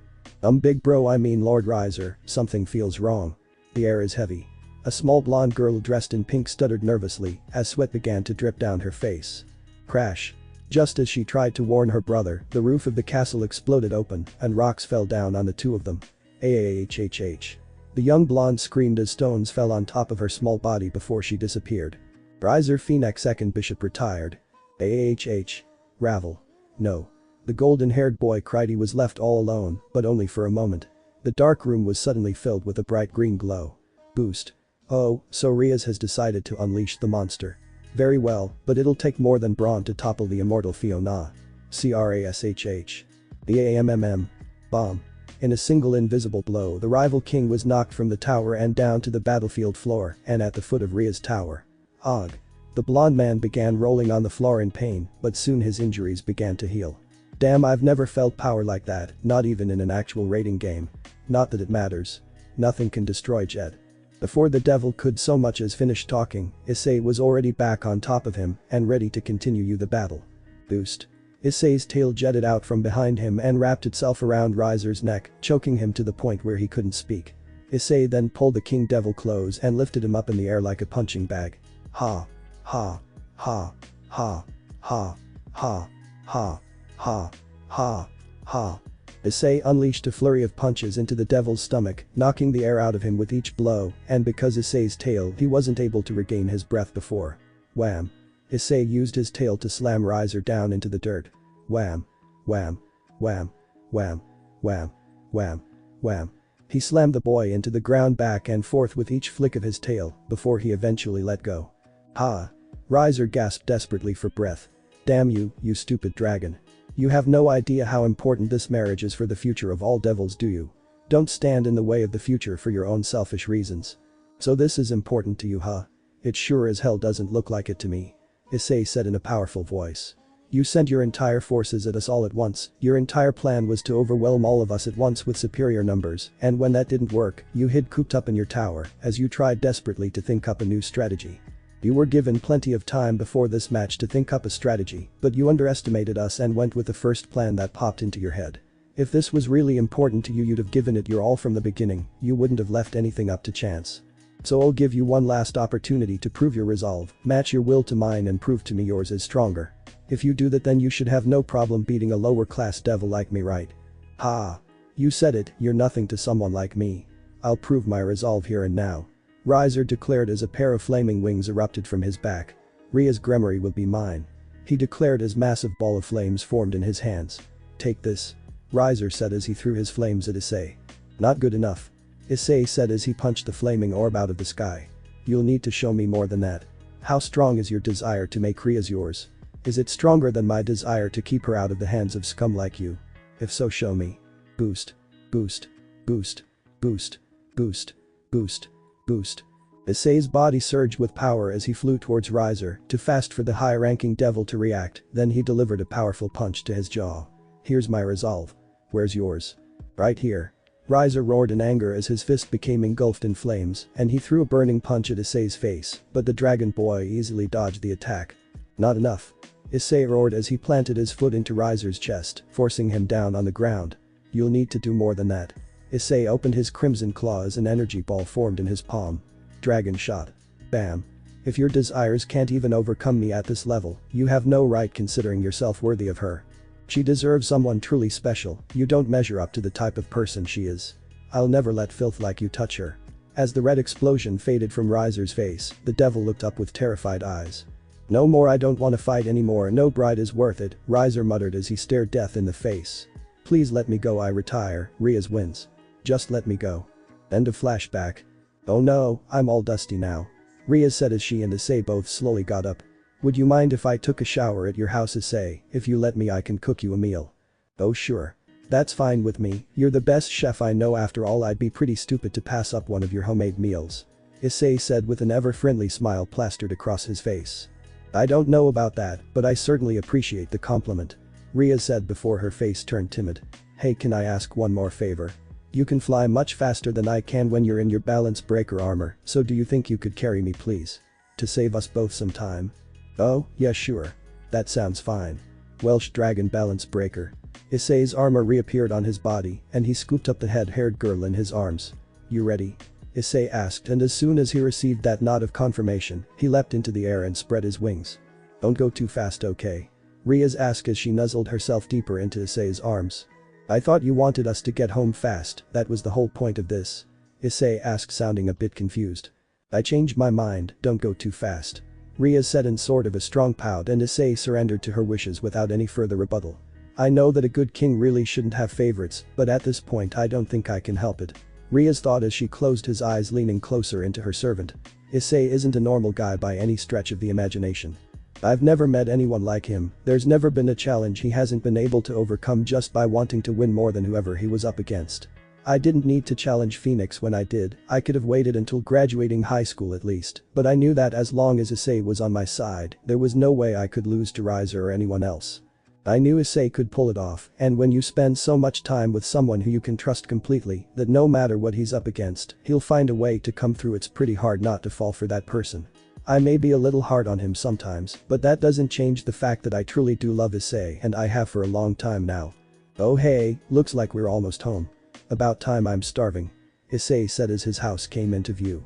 Big bro, I mean Lord Riser, something feels wrong. The air is heavy. A small blonde girl dressed in pink stuttered nervously as sweat began to drip down her face. Crash. Just as she tried to warn her brother, the roof of the castle exploded open and rocks fell down on the two of them. AAHHH. The young blonde screamed as stones fell on top of her small body before she disappeared. Riser Phoenix second bishop retired. AAHH. Ravel. No. The golden-haired boy cried. He was left all alone, but only for a moment. The dark room was suddenly filled with a bright green glow. Boost. Oh, so Riaz has decided to unleash the monster. Very well, but it'll take more than brawn to topple the immortal Fiona. CRASHH. The AMMM. Bomb. In a single invisible blow, the rival king was knocked from the tower and down to the battlefield floor and at the foot of Riaz's tower. Og. The blonde man began rolling on the floor in pain, but soon his injuries began to heal. Damn, I've never felt power like that, not even in an actual raiding game. Not that it matters. Nothing can destroy Jet. Before the devil could so much as finish talking, Issei was already back on top of him and ready to continue the battle. Boost. Issei's tail jetted out from behind him and wrapped itself around Riser's neck, choking him to the point where he couldn't speak. Issei then pulled the king devil close and lifted him up in the air like a punching bag. Ha. Ha. Ha. Ha. Ha. Ha. Ha. Ha. Ha. Ha. Issei unleashed a flurry of punches into the devil's stomach, knocking the air out of him with each blow, and because Issei's tail, he wasn't able to regain his breath before. Wham. Issei used his tail to slam Riser down into the dirt. Wham. Wham. Wham. Wham. Wham. Wham. Wham. He slammed the boy into the ground back and forth with each flick of his tail, before he eventually let go. Ha. Riser gasped desperately for breath. Damn you, you stupid dragon. You have no idea how important this marriage is for the future of all devils, do you? Don't stand in the way of the future for your own selfish reasons. So this is important to you, huh? It sure as hell doesn't look like it to me. Issei said in a powerful voice. You sent your entire forces at us all at once. Your entire plan was to overwhelm all of us at once with superior numbers, and when that didn't work, you hid cooped up in your tower as you tried desperately to think up a new strategy. You were given plenty of time before this match to think up a strategy, but you underestimated us and went with the first plan that popped into your head. If this was really important to you, you'd have given it your all from the beginning. You wouldn't have left anything up to chance. So I'll give you one last opportunity to prove your resolve, match your will to mine and prove to me yours is stronger. If you do that, then you should have no problem beating a lower class devil like me, right? Ha. You said it, you're nothing to someone like me. I'll prove my resolve here and now. Riser declared as a pair of flaming wings erupted from his back. Ria's Gremory will be mine. He declared as massive ball of flames formed in his hands. Take this. Riser said as he threw his flames at Issei. Not good enough. Issei said as he punched the flaming orb out of the sky. You'll need to show me more than that. How strong is your desire to make Ria's yours? Is it stronger than my desire to keep her out of the hands of scum like you? If so, show me. Boost. Boost. Boost. Boost. Boost. Boost. Boost. Issei's body surged with power as he flew towards Riser, too fast for the high-ranking devil to react, then he delivered a powerful punch to his jaw. Here's my resolve. Where's yours? Right here. Riser roared in anger as his fist became engulfed in flames, and he threw a burning punch at Issei's face, but the dragon boy easily dodged the attack. Not enough. Issei roared as he planted his foot into Riser's chest, forcing him down on the ground. You'll need to do more than that. Issei opened his crimson claw as an energy ball formed in his palm. Dragon shot. Bam. If your desires can't even overcome me at this level, you have no right considering yourself worthy of her. She deserves someone truly special. You don't measure up to the type of person she is. I'll never let filth like you touch her. As the red explosion faded from Riser's face, the devil looked up with terrified eyes. No more, I don't want to fight anymore, no bride is worth it, Riser muttered as he stared death in the face. Please let me go, I retire, Riaz wins. Just let me go. End of flashback. Oh no, I'm all dusty now. Ria said as she and Issei both slowly got up. Would you mind if I took a shower at your house, Issei? If you let me I can cook you a meal. Oh sure. That's fine with me, you're the best chef I know. After all, I'd be pretty stupid to pass up one of your homemade meals. Issei said with an ever-friendly smile plastered across his face. I don't know about that, but I certainly appreciate the compliment. Ria said before her face turned timid. Hey, can I ask one more favor? You can fly much faster than I can when you're in your balance breaker armor, so do you think you could carry me please? To save us both some time. Oh, yeah sure. That sounds fine. Welsh dragon balance breaker. Issei's armor reappeared on his body and he scooped up the head-haired girl in his arms. You ready? Issei asked, and as soon as he received that nod of confirmation, he leapt into the air and spread his wings. Don't go too fast, okay? Ria's asked as she nuzzled herself deeper into Issei's arms. I thought you wanted us to get home fast, that was the whole point of this. Issei asked, sounding a bit confused. I changed my mind, don't go too fast. Ria said in sort of a strong pout, and Issei surrendered to her wishes without any further rebuttal. I know that a good king really shouldn't have favorites, but at this point I don't think I can help it. Ria's thought as she closed his eyes, leaning closer into her servant. Issei isn't a normal guy by any stretch of the imagination. I've never met anyone like him, there's never been a challenge he hasn't been able to overcome just by wanting to win more than whoever he was up against. I didn't need to challenge Phoenix when I did, I could have waited until graduating high school at least, but I knew that as long as Issei was on my side, there was no way I could lose to Riser or anyone else. I knew Issei could pull it off, and when you spend so much time with someone who you can trust completely, that no matter what he's up against, he'll find a way to come through. It's pretty hard not to fall for that person. I may be a little hard on him sometimes, but that doesn't change the fact that I truly do love Issei, and I have for a long time now. Oh hey, looks like we're almost home. About time, I'm starving. Issei said as his house came into view.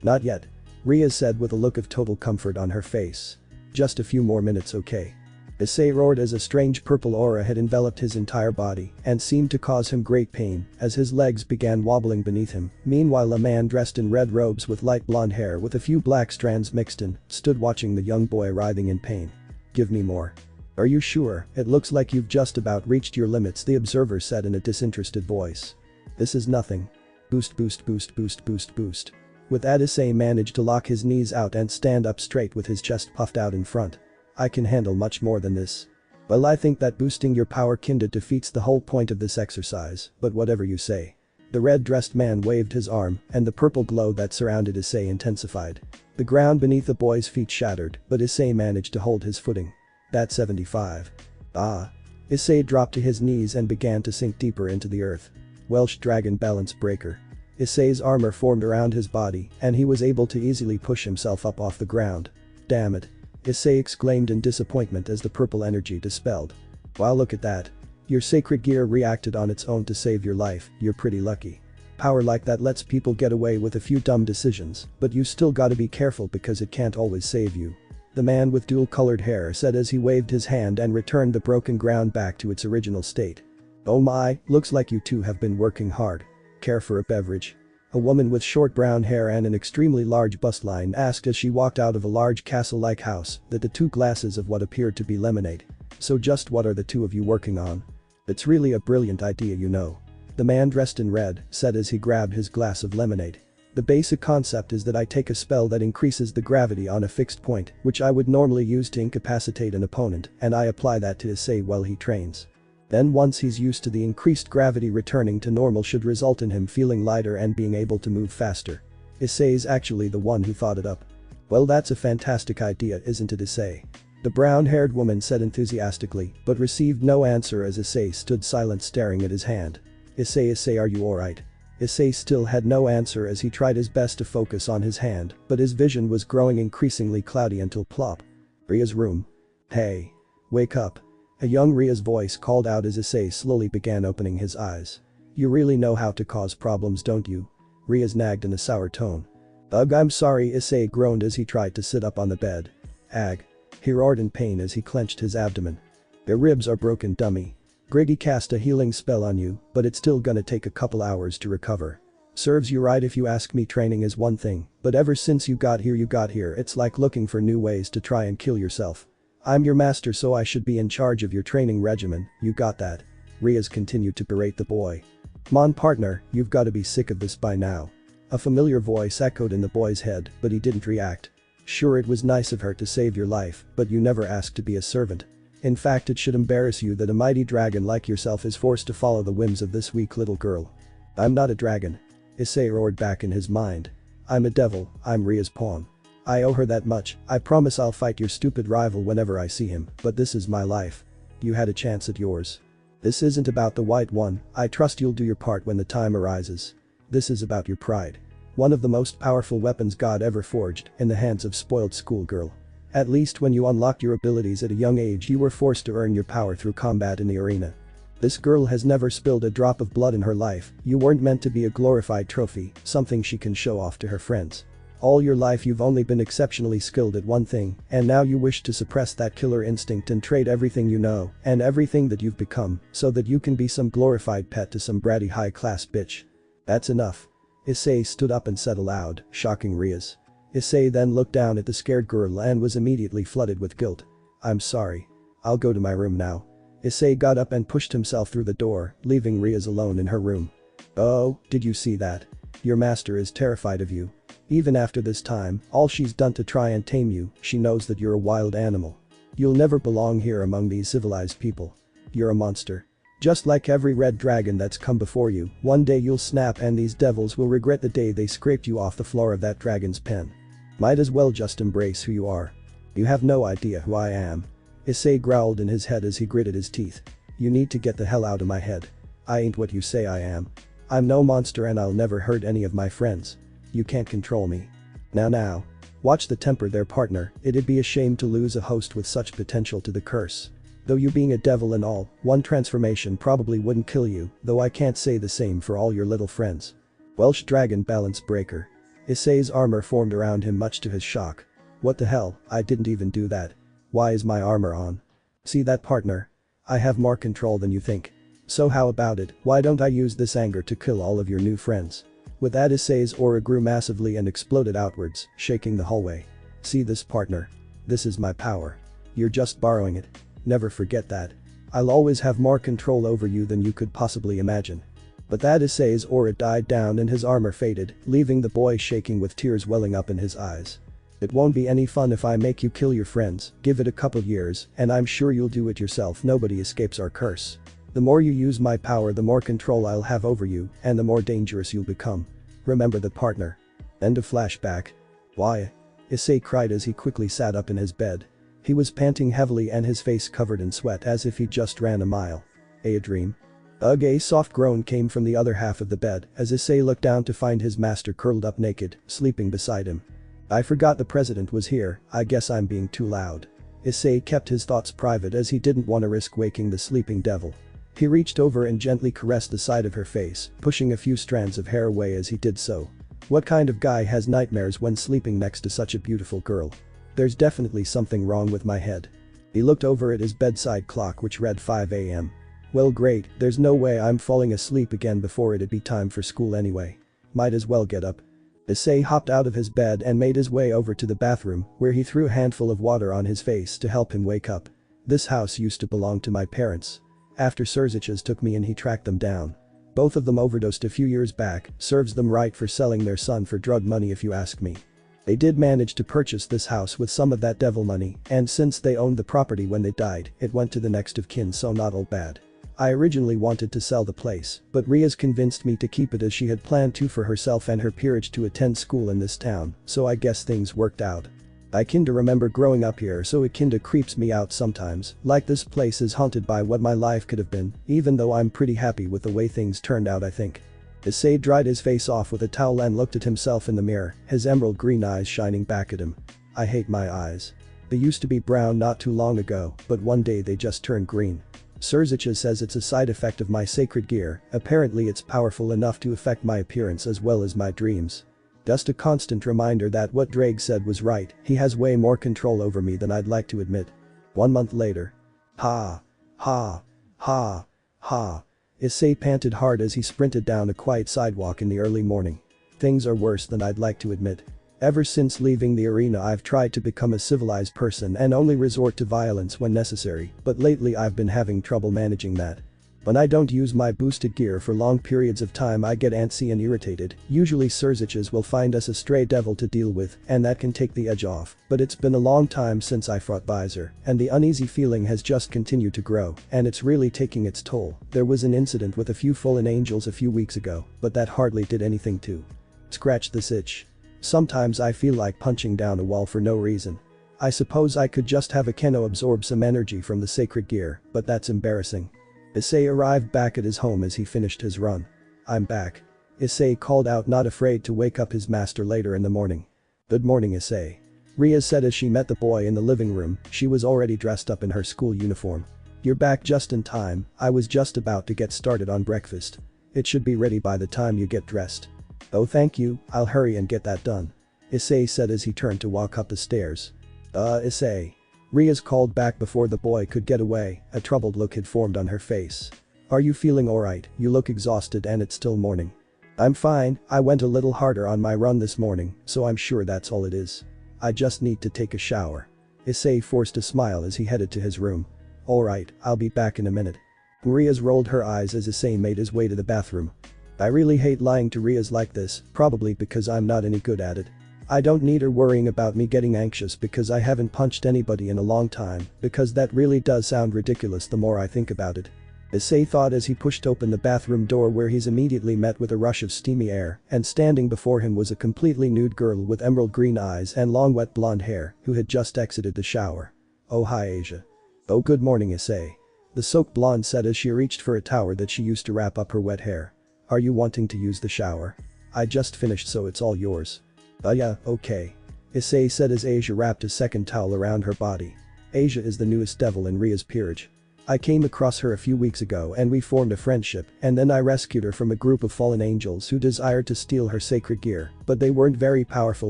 Not yet. Ria said with a look of total comfort on her face. Just a few more minutes, okay? Issei roared as a strange purple aura had enveloped his entire body and seemed to cause him great pain as his legs began wobbling beneath him. Meanwhile, a man dressed in red robes with light blonde hair with a few black strands mixed in stood watching the young boy writhing in pain. Give me more. Are you sure? It looks like you've just about reached your limits, the observer said in a disinterested voice. This is nothing. Boost, boost, boost, boost, boost, boost. With that, Issei managed to lock his knees out and stand up straight with his chest puffed out in front. I can handle much more than this. Well, I think that boosting your power kinda defeats the whole point of this exercise, but whatever you say. The red-dressed man waved his arm, and the purple glow that surrounded Issei intensified. The ground beneath the boy's feet shattered, but Issei managed to hold his footing. That's 75. Ah. Issei dropped to his knees and began to sink deeper into the earth. Welsh dragon balance breaker. Issei's armor formed around his body, and he was able to easily push himself up off the ground. Damn it. Issei exclaimed in disappointment as the purple energy dispelled. Wow, look at that. Your sacred gear reacted on its own to save your life, you're pretty lucky. Power like that lets people get away with a few dumb decisions, but you still gotta be careful because it can't always save you. The man with dual-colored hair said as he waved his hand and returned the broken ground back to its original state. Oh my, looks like you two have been working hard. Care for a beverage? A woman with short brown hair and an extremely large bustline asked as she walked out of a large castle-like house that the two glasses of what appeared to be lemonade. So just what are the two of you working on? It's really a brilliant idea, you know. The man dressed in red said as he grabbed his glass of lemonade. The basic concept is that I take a spell that increases the gravity on a fixed point, which I would normally use to incapacitate an opponent, and I apply that to Issei while he trains. Then once he's used to the increased gravity, returning to normal should result in him feeling lighter and being able to move faster. Issei's actually the one who thought it up. Well, that's a fantastic idea, isn't it, Issei? The brown-haired woman said enthusiastically, but received no answer as Issei stood silent staring at his hand. Issei, are you alright? Issei still had no answer as he tried his best to focus on his hand, but his vision was growing increasingly cloudy until plop. Ria's room. Hey. Wake up. A young Ria's voice called out as Issei slowly began opening his eyes. You really know how to cause problems, don't you? Ria's nagged in a sour tone. Ugh, I'm sorry, Issei groaned as he tried to sit up on the bed. Ag. He roared in pain as he clenched his abdomen. Your ribs are broken, dummy. Griggy cast a healing spell on you, but it's still gonna take a couple hours to recover. Serves you right if you ask me. Training is one thing, but ever since you got here, it's like looking for new ways to try and kill yourself. I'm your master, so I should be in charge of your training regimen, you got that? Ria's continued to berate the boy. "Come on partner, you've gotta be sick of this by now." A familiar voice echoed in the boy's head, but he didn't react. "Sure, it was nice of her to save your life, but you never asked to be a servant. In fact, it should embarrass you that a mighty dragon like yourself is forced to follow the whims of this weak little girl." "I'm not a dragon," Issei roared back in his mind. "I'm a devil, I'm Ria's pawn. I owe her that much. I promise I'll fight your stupid rival whenever I see him, but this is my life. You had a chance at yours. This isn't about the white one, I trust you'll do your part when the time arises. This is about your pride. One of the most powerful weapons God ever forged, in the hands of spoiled schoolgirl. At least when you unlocked your abilities at a young age you were forced to earn your power through combat in the arena. This girl has never spilled a drop of blood in her life, you weren't meant to be a glorified trophy, something she can show off to her friends. All your life you've only been exceptionally skilled at one thing, and now you wish to suppress that killer instinct and trade everything you know, and everything that you've become, so that you can be some glorified pet to some bratty high-class bitch. That's enough." Issei stood up and said aloud, shocking Rias. Issei then looked down at the scared girl and was immediately flooded with guilt. "I'm sorry. I'll go to my room now." Issei got up and pushed himself through the door, leaving Rias alone in her room. "Oh, did you see that? Your master is terrified of you. Even after this time, all she's done to try and tame you, she knows that you're a wild animal. You'll never belong here among these civilized people. You're a monster. Just like every red dragon that's come before you, one day you'll snap and these devils will regret the day they scraped you off the floor of that dragon's pen. Might as well just embrace who you are. You have no idea who I am." Issei growled in his head as he gritted his teeth. "You need to get the hell out of my head. I ain't what you say I am. I'm no monster and I'll never hurt any of my friends. You can't control me. Now. Watch the temper there partner, it'd be a shame to lose a host with such potential to the curse. Though you being a devil and all, one transformation probably wouldn't kill you, though I can't say the same for all your little friends. Welsh dragon balance breaker." Issei's armor formed around him much to his shock. "What the hell, I didn't even do that. Why is my armor on? See that partner? I have more control than you think. So how about it, why don't I use this anger to kill all of your new friends?" With that Issei's aura grew massively and exploded outwards, shaking the hallway. "See this partner? This is my power. You're just borrowing it. Never forget that. I'll always have more control over you than you could possibly imagine." But that Issei's aura died down and his armor faded, leaving the boy shaking with tears welling up in his eyes. "It won't be any fun if I make you kill your friends, give it a couple years, and I'm sure you'll do it yourself. Nobody escapes our curse. The more you use my power the more control I'll have over you, and the more dangerous you'll become. Remember that partner." End of flashback. "Why?" Issei cried as he quickly sat up in his bed. He was panting heavily and his face covered in sweat as if he just ran a mile. A dream? Ugh, a soft groan came from the other half of the bed as Issei looked down to find his master curled up naked, sleeping beside him. "I forgot the president was here, I guess I'm being too loud." Issei kept his thoughts private as he didn't want to risk waking the sleeping devil. He reached over and gently caressed the side of her face, pushing a few strands of hair away as he did so. What kind of guy has nightmares when sleeping next to such a beautiful girl? There's definitely something wrong with my head. He looked over at his bedside clock which read 5 a.m. Well great, there's no way I'm falling asleep again before it'd be time for school anyway. Might as well get up. Issei hopped out of his bed and made his way over to the bathroom where he threw a handful of water on his face to help him wake up. "This house used to belong to my parents. After Surziches took me in he tracked them down. Both of them overdosed a few years back, serves them right for selling their son for drug money if you ask me. They did manage to purchase this house with some of that devil money, and since they owned the property when they died, it went to the next of kin, so not all bad. I originally wanted to sell the place, but Ria's convinced me to keep it as she had planned to for herself and her peerage to attend school in this town, so I guess things worked out. I kinda remember growing up here, so it kinda creeps me out sometimes, like this place is haunted by what my life could have been, even though I'm pretty happy with the way things turned out I think." Issei dried his face off with a towel and looked at himself in the mirror, his emerald green eyes shining back at him. "I hate my eyes. They used to be brown not too long ago, but one day they just turned green. Surziches says it's a side effect of my sacred gear, apparently it's powerful enough to affect my appearance as well as my dreams. Just a constant reminder that what Drake said was right, he has way more control over me than I'd like to admit." 1 month later. Ha. Ha. Ha. Ha. Issei panted hard as he sprinted down a quiet sidewalk in the early morning. "Things are worse than I'd like to admit. Ever since leaving the arena I've tried to become a civilized person and only resort to violence when necessary, but lately I've been having trouble managing that. When I don't use my boosted gear for long periods of time I get antsy and irritated, usually Surziches will find us a stray devil to deal with and that can take the edge off, but it's been a long time since I fought Visor, and the uneasy feeling has just continued to grow, and it's really taking its toll. There was an incident with a few fallen angels a few weeks ago, but that hardly did anything to scratch this itch. Sometimes I feel like punching down a wall for no reason. I suppose I could just have a Keno absorb some energy from the sacred gear, but that's embarrassing. Issei arrived back at his home as he finished his run. "I'm back." Issei called out, not afraid to wake up his master later in the morning. "Good morning, Issei." Ria said as she met the boy in the living room. She was already dressed up in her school uniform. "You're back just in time, I was just about to get started on breakfast. It should be ready by the time you get dressed." "Oh thank you, I'll hurry and get that done," Issei said as he turned to walk up the stairs. Issei." Ria's called back before the boy could get away. A troubled look had formed on her face. "Are you feeling alright? You look exhausted and it's still morning." "I'm fine, I went a little harder on my run this morning, so I'm sure that's all it is. I just need to take a shower." Issei forced a smile as he headed to his room. "Alright, I'll be back in a minute." Ria's rolled her eyes as Issei made his way to the bathroom. "I really hate lying to Ria's like this, probably because I'm not any good at it. I don't need her worrying about me getting anxious because I haven't punched anybody in a long time, because that really does sound ridiculous the more I think about it." Issei thought as he pushed open the bathroom door, where he's immediately met with a rush of steamy air, and standing before him was a completely nude girl with emerald green eyes and long wet blonde hair who had just exited the shower. "Oh hi Asia." "Oh good morning Issei." The soaked blonde said as she reached for a towel that she used to wrap up her wet hair. "Are you wanting to use the shower? I just finished so it's all yours." Yeah, okay," Issei said as Asia wrapped a second towel around her body. Asia is the newest devil in Ria's peerage. "I came across her a few weeks ago and we formed a friendship, and then I rescued her from a group of fallen angels who desired to steal her sacred gear, but they weren't very powerful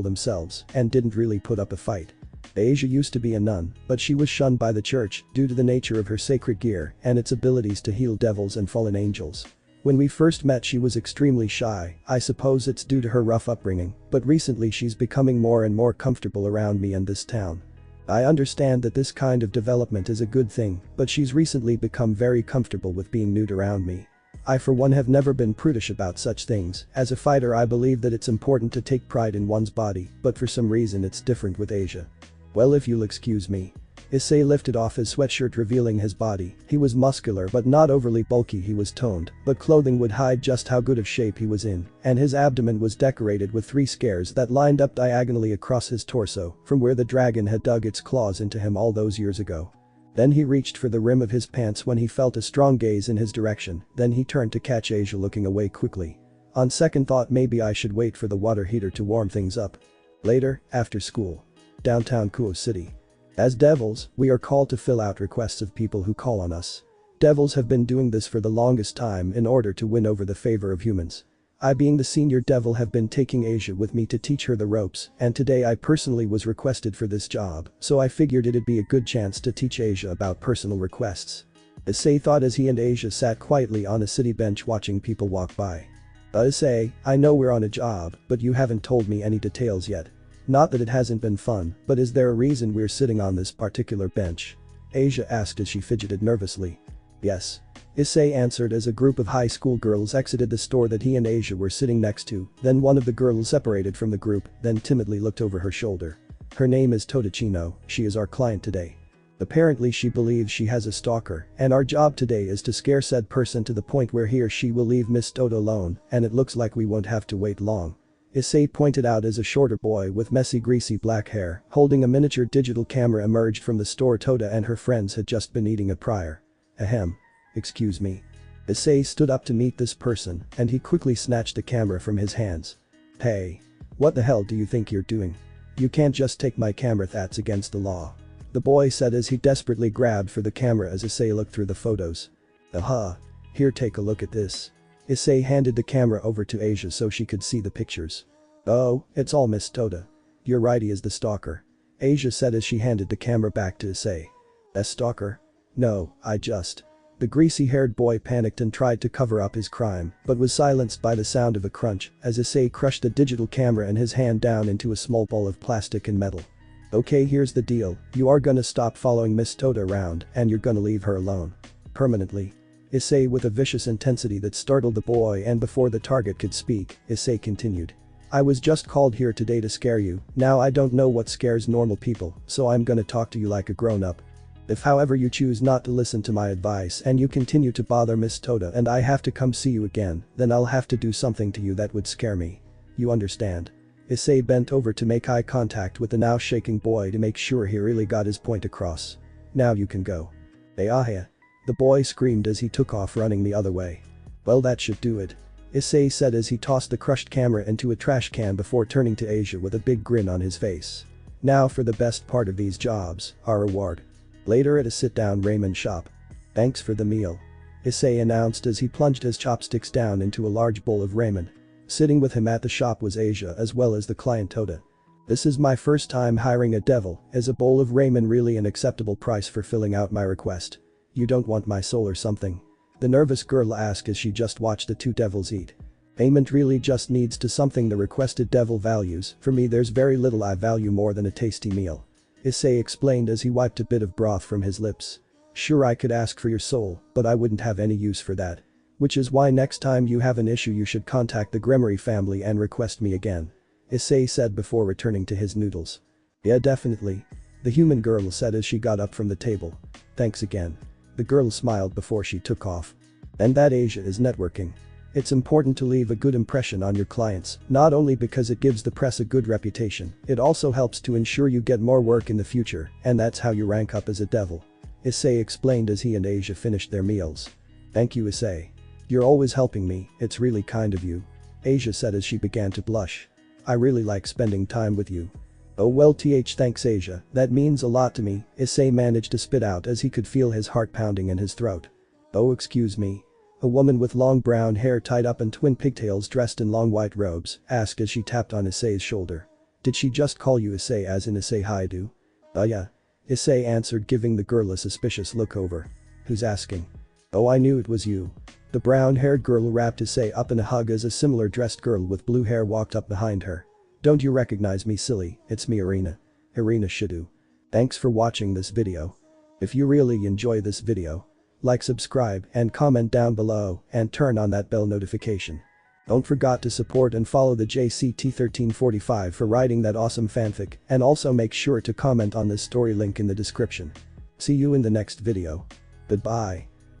themselves and didn't really put up a fight. Asia used to be a nun, but she was shunned by the church due to the nature of her sacred gear and its abilities to heal devils and fallen angels. When we first met she was extremely shy, I suppose it's due to her rough upbringing, but recently she's becoming more and more comfortable around me and this town. I understand that this kind of development is a good thing, but she's recently become very comfortable with being nude around me. I for one have never been prudish about such things. As a fighter I believe that it's important to take pride in one's body, but for some reason it's different with Asia." "Well if you'll excuse me." Issei lifted off his sweatshirt revealing his body. He was muscular but not overly bulky, he was toned, but clothing would hide just how good of shape he was in, and his abdomen was decorated with 3 scars that lined up diagonally across his torso, from where the dragon had dug its claws into him all those years ago. Then he reached for the rim of his pants when he felt a strong gaze in his direction, then he turned to catch Asia looking away quickly. "On second thought maybe I should wait for the water heater to warm things up." Later, after school. Downtown Kuo City. As devils, we are called to fill out requests of people who call on us. Devils have been doing this for the longest time in order to win over the favor of humans. I, being the senior devil, have been taking Asia with me to teach her the ropes, and today I personally was requested for this job, so I figured it'd be a good chance to teach Asia about personal requests. Issei thought as he and Asia sat quietly on a city bench watching people walk by. Issei, I know we're on a job, but you haven't told me any details yet. Not that it hasn't been fun, but is there a reason we're sitting on this particular bench?" Asia asked as she fidgeted nervously. "Yes," Issei answered as a group of high school girls exited the store that he and Asia were sitting next to. Then one of the girls separated from the group, then timidly looked over her shoulder. "Her name is Totachino, she is our client today. Apparently she believes she has a stalker, and our job today is to scare said person to the point where he or she will leave Miss Toto alone, and it looks like we won't have to wait long." Issei pointed out as a shorter boy with messy greasy black hair, holding a miniature digital camera, emerged from the store Tota and her friends had just been eating at prior. "Ahem. Excuse me." Issei stood up to meet this person, and he quickly snatched the camera from his hands. "Hey. What the hell do you think you're doing? You can't just take my camera, that's against the law," the boy said as he desperately grabbed for the camera as Issei looked through the photos. "Aha. Here, take a look at this." Issei handed the camera over to Asia so she could see the pictures. "Oh, it's all Miss Tota. You're right, he is the stalker," Asia said as she handed the camera back to Issei. "A stalker? No, I just..." The greasy-haired boy panicked and tried to cover up his crime, but was silenced by the sound of a crunch as Issei crushed the digital camera in his hand down into a small ball of plastic and metal. "Okay, here's the deal, you are gonna stop following Miss Tota around and you're gonna leave her alone. Permanently." Issei with a vicious intensity that startled the boy, and before the target could speak, Issei continued. I was just called here today to scare you, now I don't know what scares normal people, so I'm gonna talk to you like a grown-up. If however you choose not to listen to my advice and you continue to bother Miss Toda and I have to come see you again, then I'll have to do something to you that would scare me. You understand? Issei bent over to make eye contact with the now shaking boy to make sure he really got his point across. Now you can go. Ayahya. The boy screamed as he took off running the other way. Well, that should do it. Issei said as he tossed the crushed camera into a trash can before turning to Asia with a big grin on his face. Now for the best part of these jobs, our reward. Later at a sit-down ramen shop. Thanks for the meal. Issei announced as he plunged his chopsticks down into a large bowl of ramen. Sitting with him at the shop was Asia as well as the client Toda. This is my first time hiring a devil, is a bowl of ramen really an acceptable price for filling out my request? You don't want my soul or something? The nervous girl asked as she just watched the two devils eat. Payment really just needs to something the requested devil values, for me there's very little I value more than a tasty meal. Issei explained as he wiped a bit of broth from his lips. Sure, I could ask for your soul, but I wouldn't have any use for that. Which is why next time you have an issue you should contact the Gremory family and request me again. Issei said before returning to his noodles. Yeah, definitely. The human girl said as she got up from the table. Thanks again. The girl smiled before she took off. And that Asia is networking. It's important to leave a good impression on your clients, not only because it gives the press a good reputation, it also helps to ensure you get more work in the future, and that's how you rank up as a devil. Issei explained as he and Asia finished their meals. Thank you, Issei. You're always helping me, it's really kind of you. Asia said as she began to blush. I really like spending time with you. Oh well, thanks Asia, that means a lot to me, Issei managed to spit out as he could feel his heart pounding in his throat. Oh, excuse me. A woman with long brown hair tied up in twin pigtails dressed in long white robes asked as she tapped on Issei's shoulder. Did she just call you Issei as in Issei Haidu? Yeah. Issei answered, giving the girl a suspicious look over. Who's asking? Oh, I knew it was you. The brown-haired girl wrapped Issei up in a hug as a similar dressed girl with blue hair walked up behind her. Don't you recognize me, silly? It's me, Irina. Irina Shidu. Thanks for watching this video. If you really enjoy this video, like, subscribe and comment down below and turn on that bell notification. Don't forget to support and follow the JCT1345 for writing that awesome fanfic, and also make sure to comment on this story, link in the description. See you in the next video. Goodbye.